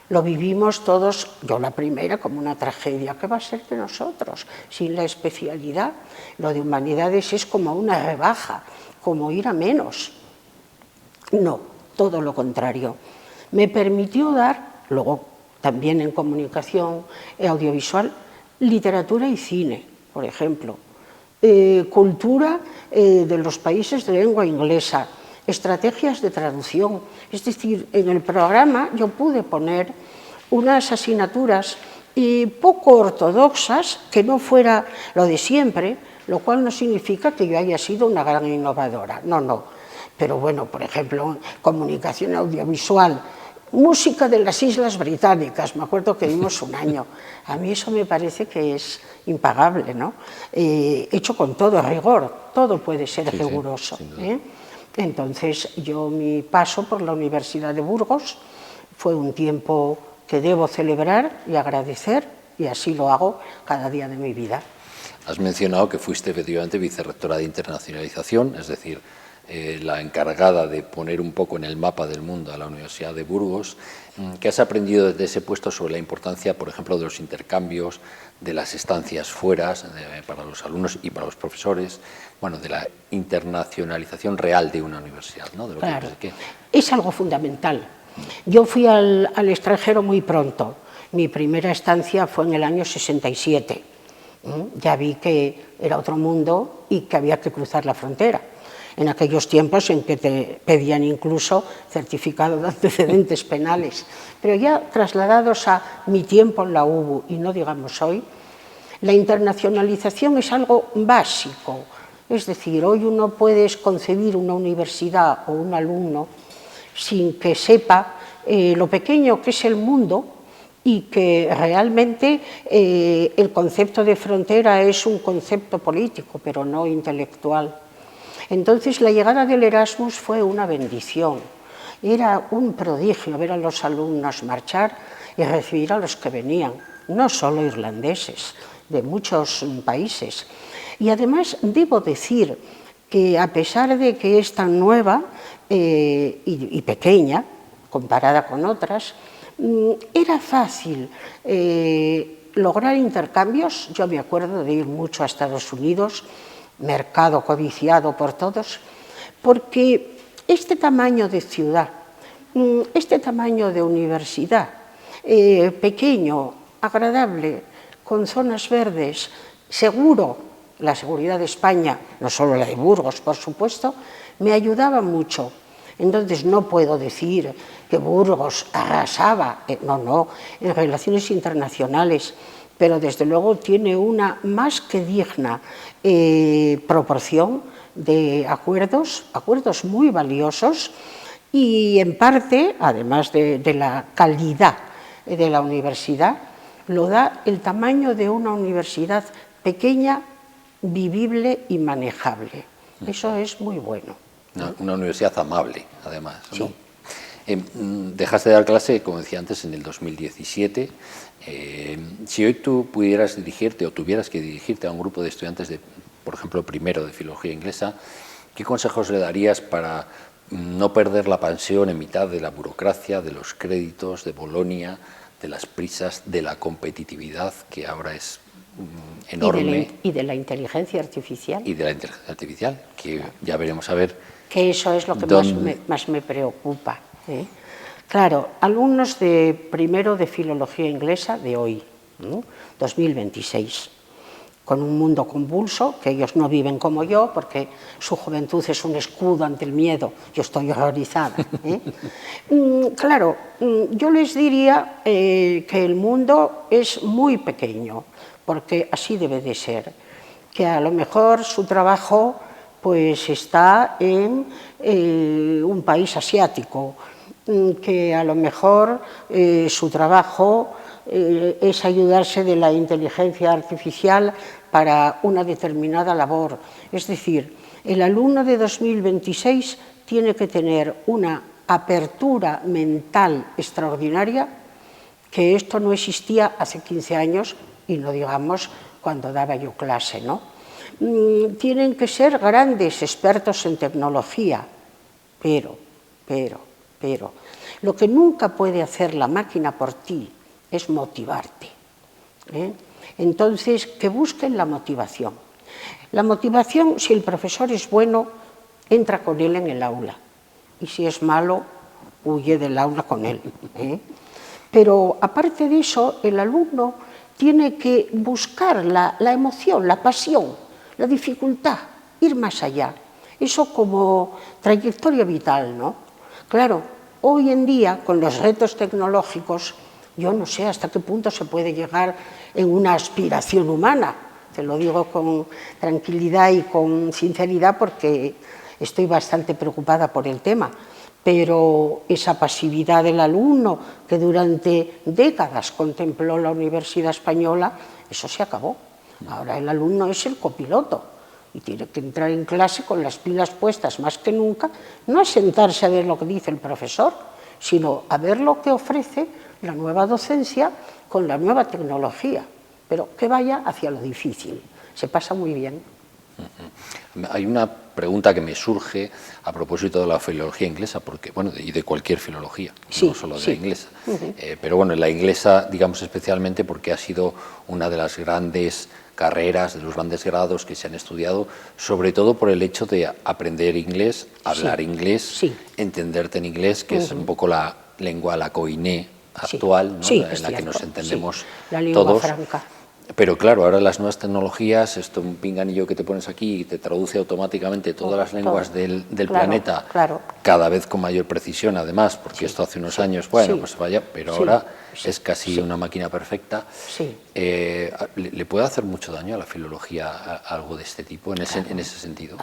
Lo vivimos todos, yo la primera, como una tragedia. ¿Qué va a ser de nosotros sin la especialidad? Lo de humanidades es como una rebaja, como ir a menos. No, todo lo contrario. Me permitió dar, luego también en comunicación audiovisual, literatura y cine, por ejemplo, cultura de los países de lengua inglesa, estrategias de traducción. Es decir, en el programa yo pude poner unas asignaturas poco ortodoxas, que no fuera lo de siempre, lo cual no significa que yo haya sido una gran innovadora, no. Pero bueno, por ejemplo, comunicación audiovisual, música de las Islas Británicas, me acuerdo que vimos un año. A mí eso me parece que es impagable, ¿no? Hecho con todo rigor, todo puede ser riguroso. Entonces, mi paso por la Universidad de Burgos fue un tiempo que debo celebrar y agradecer, y así lo hago cada día de mi vida. Has mencionado que fuiste efectivamente vicerrectora de internacionalización, es decir, la encargada de poner un poco en el mapa del mundo a la Universidad de Burgos. ¿Qué has aprendido desde ese puesto sobre la importancia, por ejemplo, de los intercambios, de las estancias fuera para los alumnos y para los profesores, bueno, de la internacionalización real de una universidad, ¿no? De lo claro, es algo fundamental. Yo fui al extranjero muy pronto. Mi primera estancia fue en el año 67. Ya vi que era otro mundo y que había que cruzar la frontera. En aquellos tiempos en que te pedían incluso certificado de antecedentes penales. Pero ya trasladados a mi tiempo en la UBU, y no digamos hoy, la internacionalización es algo básico. Es decir, hoy uno puede concebir una universidad o un alumno sin que sepa lo pequeño que es el mundo y que realmente el concepto de frontera es un concepto político, pero no intelectual. Entonces, la llegada del Erasmus fue una bendición. Era un prodigio ver a los alumnos marchar y recibir a los que venían, no solo irlandeses, de muchos países. Y además, debo decir que a pesar de que es tan nueva y pequeña, comparada con otras, era fácil lograr intercambios. Yo me acuerdo de ir mucho a Estados Unidos, mercado codiciado por todos, porque este tamaño de ciudad, este tamaño de universidad, pequeño, agradable, con zonas verdes, seguro, la seguridad de España, no solo la de Burgos, por supuesto, me ayudaba mucho. Entonces no puedo decir que Burgos arrasaba, no, en relaciones internacionales, pero desde luego tiene una más que digna proporción de acuerdos muy valiosos, y en parte, además de la calidad de la universidad, lo da el tamaño de una universidad pequeña, vivible y manejable. Eso es muy bueno. Una universidad amable, además, ¿no? Sí. Dejaste de dar clase, como decía antes, en el 2017. Si hoy tú pudieras dirigirte o tuvieras que dirigirte a un grupo de estudiantes de, por ejemplo, primero de filología inglesa, ¿qué consejos le darías para no perder la pasión en mitad de la burocracia, de los créditos, de Bolonia, de las prisas, de la competitividad, que ahora es enorme? Y de la inteligencia artificial. Y de la inteligencia artificial, que ya veremos a ver. Que eso es lo que más me preocupa. Claro, alumnos de primero de filología inglesa de hoy, ¿no? 2026, con un mundo convulso, que ellos no viven como yo, porque su juventud es un escudo ante el miedo. Yo estoy horrorizada. Claro, yo les diría que el mundo es muy pequeño, porque así debe de ser, que a lo mejor su trabajo pues está en un país asiático, que a lo mejor su trabajo es ayudarse de la inteligencia artificial para una determinada labor. Es decir, el alumno de 2026 tiene que tener una apertura mental extraordinaria, que esto no existía hace 15 años, y no digamos cuando daba yo clase, ¿no? Tienen que ser grandes expertos en tecnología, pero, lo que nunca puede hacer la máquina por ti es motivarte. Entonces, que busquen la motivación. La motivación, si el profesor es bueno, entra con él en el aula, y si es malo, huye del aula con él. Pero aparte de eso, el alumno tiene que buscar la emoción, la pasión, la dificultad, ir más allá. Eso como trayectoria vital, ¿no? Claro, hoy en día, con los retos tecnológicos, yo no sé hasta qué punto se puede llegar en una aspiración humana. Te lo digo con tranquilidad y con sinceridad, porque estoy bastante preocupada por el tema. Pero esa pasividad del alumno, que durante décadas contempló la Universidad Española, eso se acabó. Ahora el alumno es el copiloto y tiene que entrar en clase con las pilas puestas más que nunca, no a sentarse a ver lo que dice el profesor, sino a ver lo que ofrece la nueva docencia con la nueva tecnología, pero que vaya hacia lo difícil. Se pasa muy bien. Hay una pregunta que me surge a propósito de la filología inglesa, porque, bueno, y de cualquier filología, sí, no solo de la inglesa. Pero bueno, la inglesa, digamos especialmente porque ha sido una de las grandes carreras, de los grandes grados que se han estudiado, sobre todo por el hecho de aprender inglés, hablar inglés, entenderte en inglés, que es un poco la lengua, la koiné actual, ¿no? En la que nos entendemos la lengua todos. franca. Pero claro, ahora las nuevas tecnologías, esto un pinganillo que te pones aquí y te traduce automáticamente todas las lenguas del planeta, cada vez con mayor precisión, además, porque esto hace unos años, bueno, pues vaya, pero ahora es casi una máquina perfecta. ¿Le puede hacer mucho daño a la filología algo de este tipo, en ese sentido?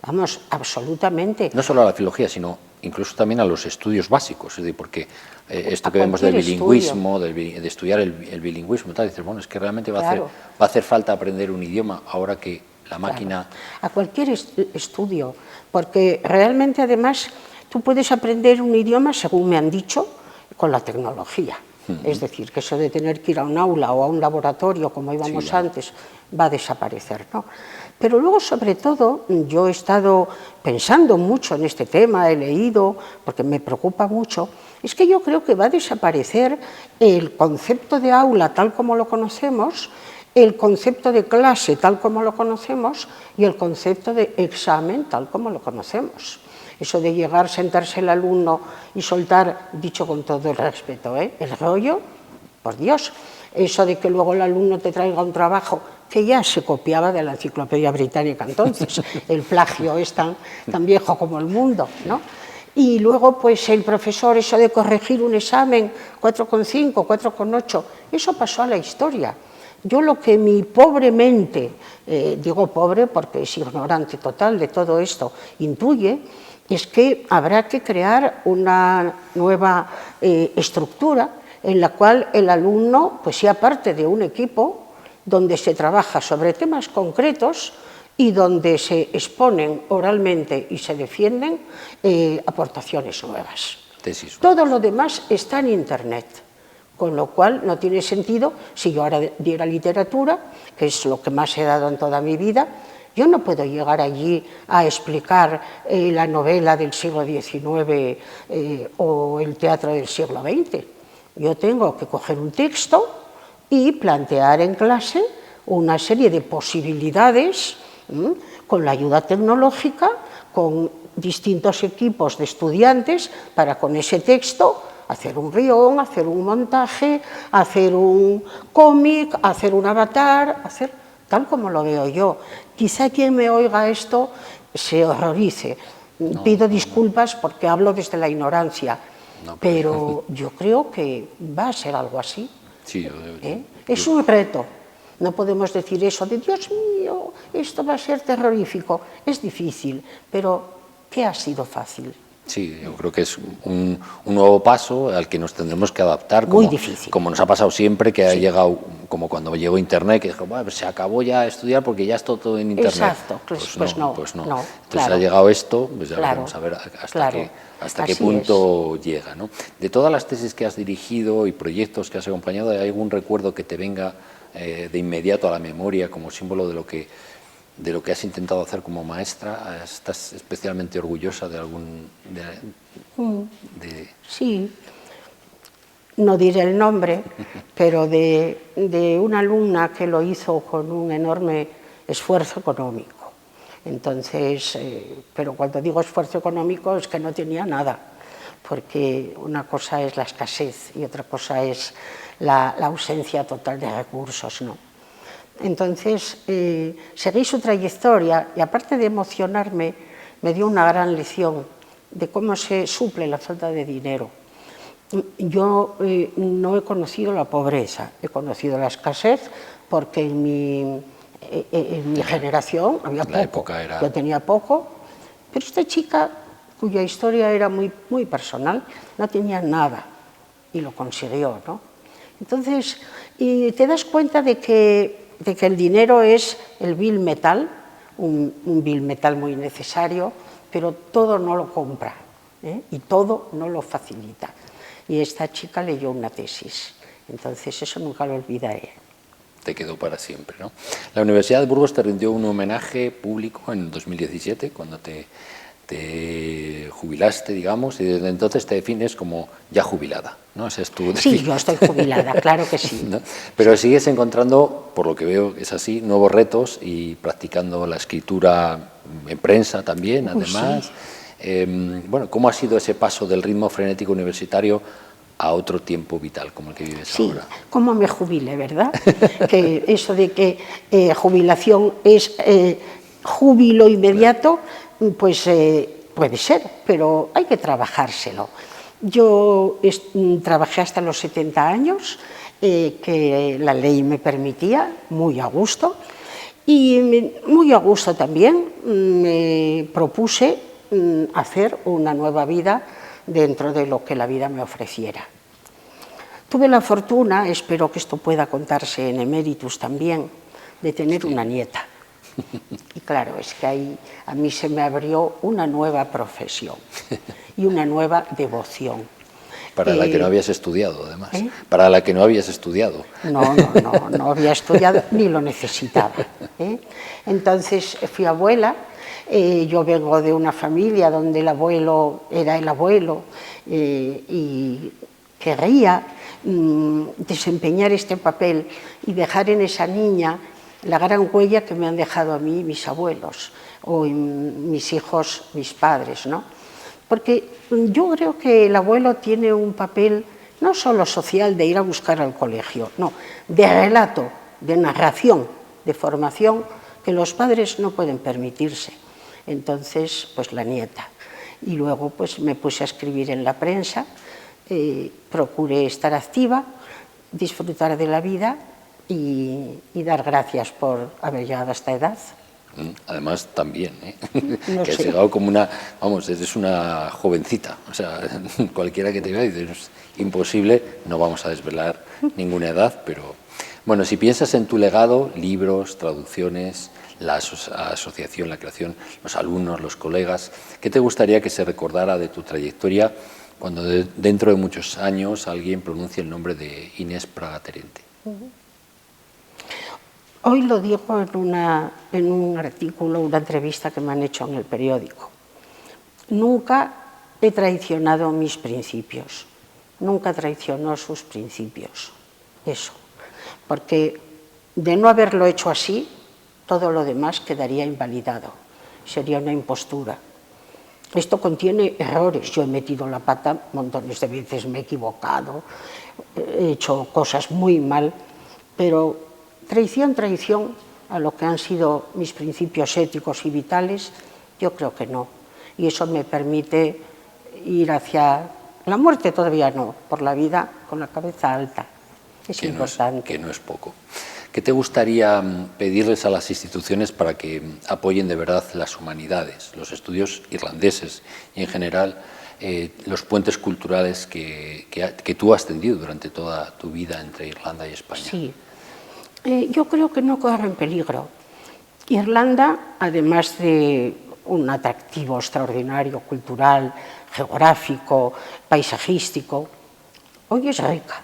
Vamos, absolutamente. No solo a la filología, sino incluso también a los estudios básicos, es decir, porque esto que vemos del bilingüismo, de estudiar el bilingüismo, tal, dices, bueno, es que realmente va a hacer falta aprender un idioma ahora que la máquina... A cualquier estudio, porque realmente además tú puedes aprender un idioma, según me han dicho, con la tecnología. Es decir, que eso de tener que ir a un aula o a un laboratorio, como íbamos antes, va a desaparecer, ¿no? Pero luego, sobre todo, yo he estado pensando mucho en este tema, he leído, porque me preocupa mucho, Es que yo creo que va a desaparecer el concepto de aula tal como lo conocemos, el concepto de clase tal como lo conocemos y el concepto de examen tal como lo conocemos. Eso de llegar, sentarse el alumno y soltar, dicho con todo el respeto, el rollo, por Dios. Eso de que luego el alumno te traiga un trabajo que ya se copiaba de la Enciclopedia Británica entonces, el plagio es tan viejo como el mundo, ¿no? Y luego, pues el profesor, eso de corregir un examen, 4,5, 4,8, eso pasó a la historia. Yo lo que mi pobre mente, digo pobre porque es ignorante total de todo esto, intuye, es que habrá que crear una nueva estructura en la cual el alumno pues, sea parte de un equipo donde se trabaja sobre temas concretos y donde se exponen oralmente y se defienden aportaciones nuevas. Todo lo demás está en Internet, con lo cual no tiene sentido, si yo ahora diera literatura, que es lo que más he dado en toda mi vida, yo no puedo llegar allí a explicar la novela del siglo XIX o el teatro del siglo XX. Yo tengo que coger un texto y plantear en clase una serie de posibilidades con la ayuda tecnológica, con distintos equipos de estudiantes para con ese texto hacer un guión, hacer un montaje, hacer un cómic, hacer un avatar, hacer tal como lo veo yo. Quizá quien me oiga esto se horrorice. Pido disculpas porque hablo desde la ignorancia, pero yo creo que va a ser algo así. Sí, es un reto. No podemos decir eso de Dios mío, esto va a ser terrorífico. Es difícil, pero ¿qué ha sido fácil? Sí, yo creo que es un nuevo paso al que nos tendremos que adaptar. Muy difícil. Como nos ha pasado siempre, que ha llegado, como cuando llegó Internet, que dijo, bueno, se acabó ya estudiar porque ya está todo en Internet. Exacto, pues no. Entonces claro. ha llegado esto, pues ya veremos a ver hasta qué punto llega, ¿no? De todas las tesis que has dirigido y proyectos que has acompañado, ¿hay algún recuerdo que te venga de inmediato a la memoria como símbolo de lo que has intentado hacer como maestra? ¿Estás especialmente orgullosa de algún...? Sí, no diré el nombre, pero de una alumna que lo hizo con un enorme esfuerzo económico. Entonces, pero cuando digo esfuerzo económico es que no tenía nada, porque una cosa es la escasez y otra cosa es la ausencia total de recursos, ¿no? Entonces, seguí su trayectoria y aparte de emocionarme, me dio una gran lección de cómo se suple la falta de dinero. Yo no he conocido la pobreza, he conocido la escasez porque en mi generación había poco, yo tenía poco, pero esta chica, cuya historia era muy, muy personal, no tenía nada y lo consiguió, ¿no? Entonces, y te das cuenta de que el dinero es el vil metal, un vil metal muy necesario, pero todo no lo compra y todo no lo facilita. Y esta chica leyó una tesis, entonces eso nunca lo olvidaré. Te quedó para siempre, ¿no? La Universidad de Burgos te rindió un homenaje público en 2017, cuando te jubilaste, digamos, y desde entonces te defines como ya jubilada, ¿no? Ese es tu sí, yo estoy jubilada, claro que sí. ¿No? Pero sigues encontrando, por lo que veo es así, nuevos retos y practicando la escritura en prensa también, además. Sí. Bueno, ¿cómo ha sido ese paso del ritmo frenético universitario a otro tiempo vital como el que vives ahora? Sí, cómo me jubile, ¿verdad? Que eso de que jubilación es júbilo inmediato, pues puede ser, pero hay que trabajárselo. Yo trabajé hasta los 70 años, que la ley me permitía, muy a gusto, y muy a gusto también me propuse hacer una nueva vida dentro de lo que la vida me ofreciera. Tuve la fortuna, espero que esto pueda contarse en eméritus también, de tener una nieta. Y claro, es que ahí a mí se me abrió una nueva profesión y una nueva devoción. Para la que no habías estudiado, además. Para la que no habías estudiado. No había estudiado ni lo necesitaba. Entonces fui abuela Yo vengo de una familia donde el abuelo era el abuelo y querría desempeñar este papel y dejar en esa niña la gran huella que me han dejado a mí mis abuelos o mis hijos, mis padres, ¿no? Porque yo creo que el abuelo tiene un papel no solo social de ir a buscar al colegio, no, de relato, de narración, de formación, que los padres no pueden permitirse. Entonces, pues la nieta. Y luego pues me puse a escribir en la prensa, procuré estar activa, disfrutar de la vida y dar gracias por haber llegado a esta edad. Además, también, No que has sé. llegado como una, vamos, eres una jovencita, o sea, cualquiera que te vea dice, es imposible, no vamos a desvelar ninguna edad, pero bueno, si piensas en tu legado, libros, traducciones, la asociación, la creación, los alumnos, los colegas, ¿qué te gustaría que se recordara de tu trayectoria cuando dentro de muchos años alguien pronuncie el nombre de Inés Praga Terente? Hoy lo digo en un artículo, una entrevista que me han hecho en el periódico. Nunca he traicionado mis principios, nunca traicionó sus principios, eso. Porque de no haberlo hecho así, todo lo demás quedaría invalidado, sería una impostura. Esto contiene errores, yo he metido la pata montones de veces, me he equivocado, he hecho cosas muy mal, pero traición a lo que han sido mis principios éticos y vitales, yo creo que no. Y eso me permite ir hacia la muerte, todavía no, por la vida con la cabeza alta. Es importante. Que no es poco. ¿Qué te gustaría pedirles a las instituciones para que apoyen de verdad las humanidades, los estudios irlandeses y en general los puentes culturales que tú has tendido durante toda tu vida entre Irlanda y España? Sí. Yo creo que no corren peligro. Irlanda, además de un atractivo extraordinario, cultural, geográfico, paisajístico, hoy es rica.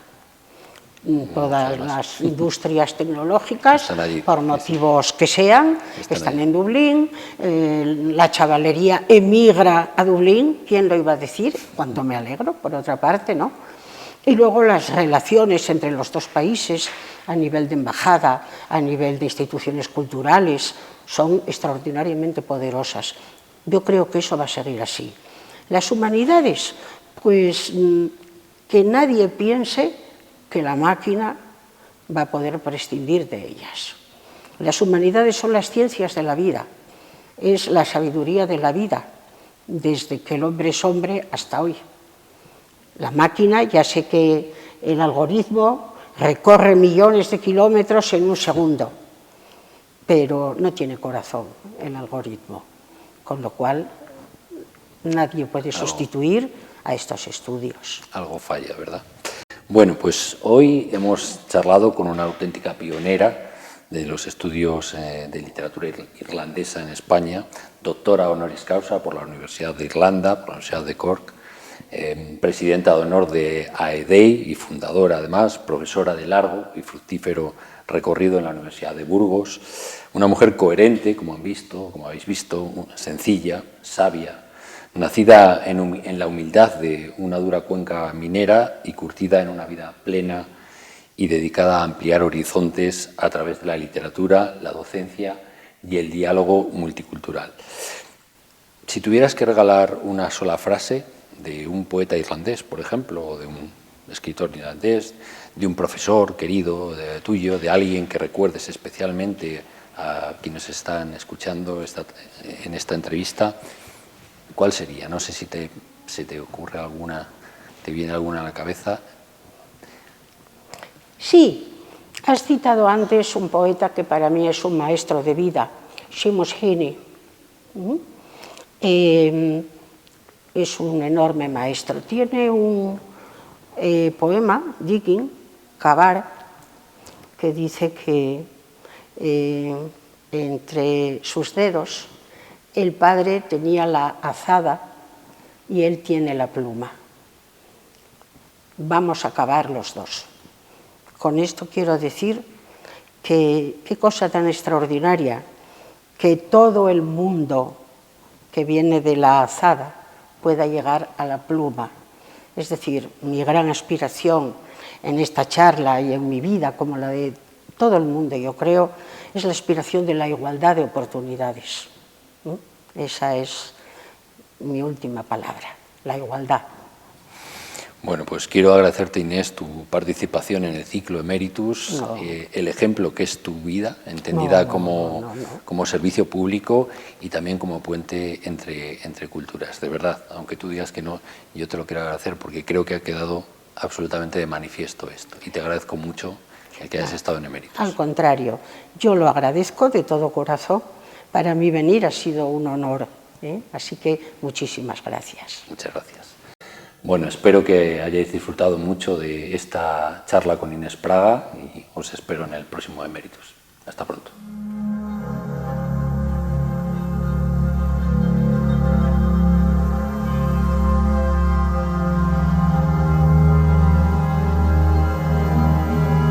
Todas las industrias tecnológicas, por motivos que sean, están en Dublín, la chavalería emigra a Dublín, ¿quién lo iba a decir? Cuánto me alegro, por otra parte, ¿no? Y luego las relaciones entre los dos países, a nivel de embajada, a nivel de instituciones culturales, son extraordinariamente poderosas. Yo creo que eso va a seguir así. Las humanidades, pues que nadie piense que la máquina va a poder prescindir de ellas. Las humanidades son las ciencias de la vida, es la sabiduría de la vida, desde que el hombre es hombre hasta hoy. La máquina, ya sé que el algoritmo recorre millones de kilómetros en un segundo, pero no tiene corazón el algoritmo, con lo cual nadie puede sustituir a estos estudios. Algo falla, ¿verdad? Bueno, pues hoy hemos charlado con una auténtica pionera de los estudios de literatura irlandesa en España, doctora honoris causa por la Universidad de Irlanda, por la Universidad de Cork, presidenta de honor de AEDEI y fundadora, además, profesora de largo y fructífero recorrido en la Universidad de Burgos, una mujer coherente, como habéis visto, sencilla, sabia, nacida en la humildad de una dura cuenca minera y curtida en una vida plena y dedicada a ampliar horizontes a través de la literatura, la docencia y el diálogo multicultural. Si tuvieras que regalar una sola frase de un poeta irlandés, por ejemplo, o de un escritor irlandés, de un profesor querido tuyo, de alguien que recuerdes especialmente a quienes están escuchando en esta entrevista, ¿cuál sería? No sé si se te ocurre alguna, te viene alguna a la cabeza. Sí, has citado antes un poeta que para mí es un maestro de vida, Seamus Heaney. Es un enorme maestro. Tiene un poema, Digging, cavar, que dice que entre sus dedos el padre tenía la azada y él tiene la pluma. Vamos a cavar los dos. Con esto quiero decir que qué cosa tan extraordinaria que todo el mundo que viene de la azada pueda llegar a la pluma. Es decir, mi gran aspiración en esta charla y en mi vida, como la de todo el mundo, yo creo, es la aspiración de la igualdad de oportunidades. Esa es mi última palabra, la igualdad. Bueno, pues quiero agradecerte, Inés, tu participación en el ciclo Emeritus, el ejemplo que es tu vida, entendida como servicio público y también como puente entre culturas. De verdad, aunque tú digas que no, yo te lo quiero agradecer porque creo que ha quedado absolutamente de manifiesto esto. Y te agradezco mucho el que hayas estado en Emeritus. Al contrario, yo lo agradezco de todo corazón. Para mí venir ha sido un honor, ¿eh? Así que muchísimas gracias. Muchas gracias. Bueno, espero que hayáis disfrutado mucho de esta charla con Inés Praga y os espero en el próximo Emeritus. Hasta pronto.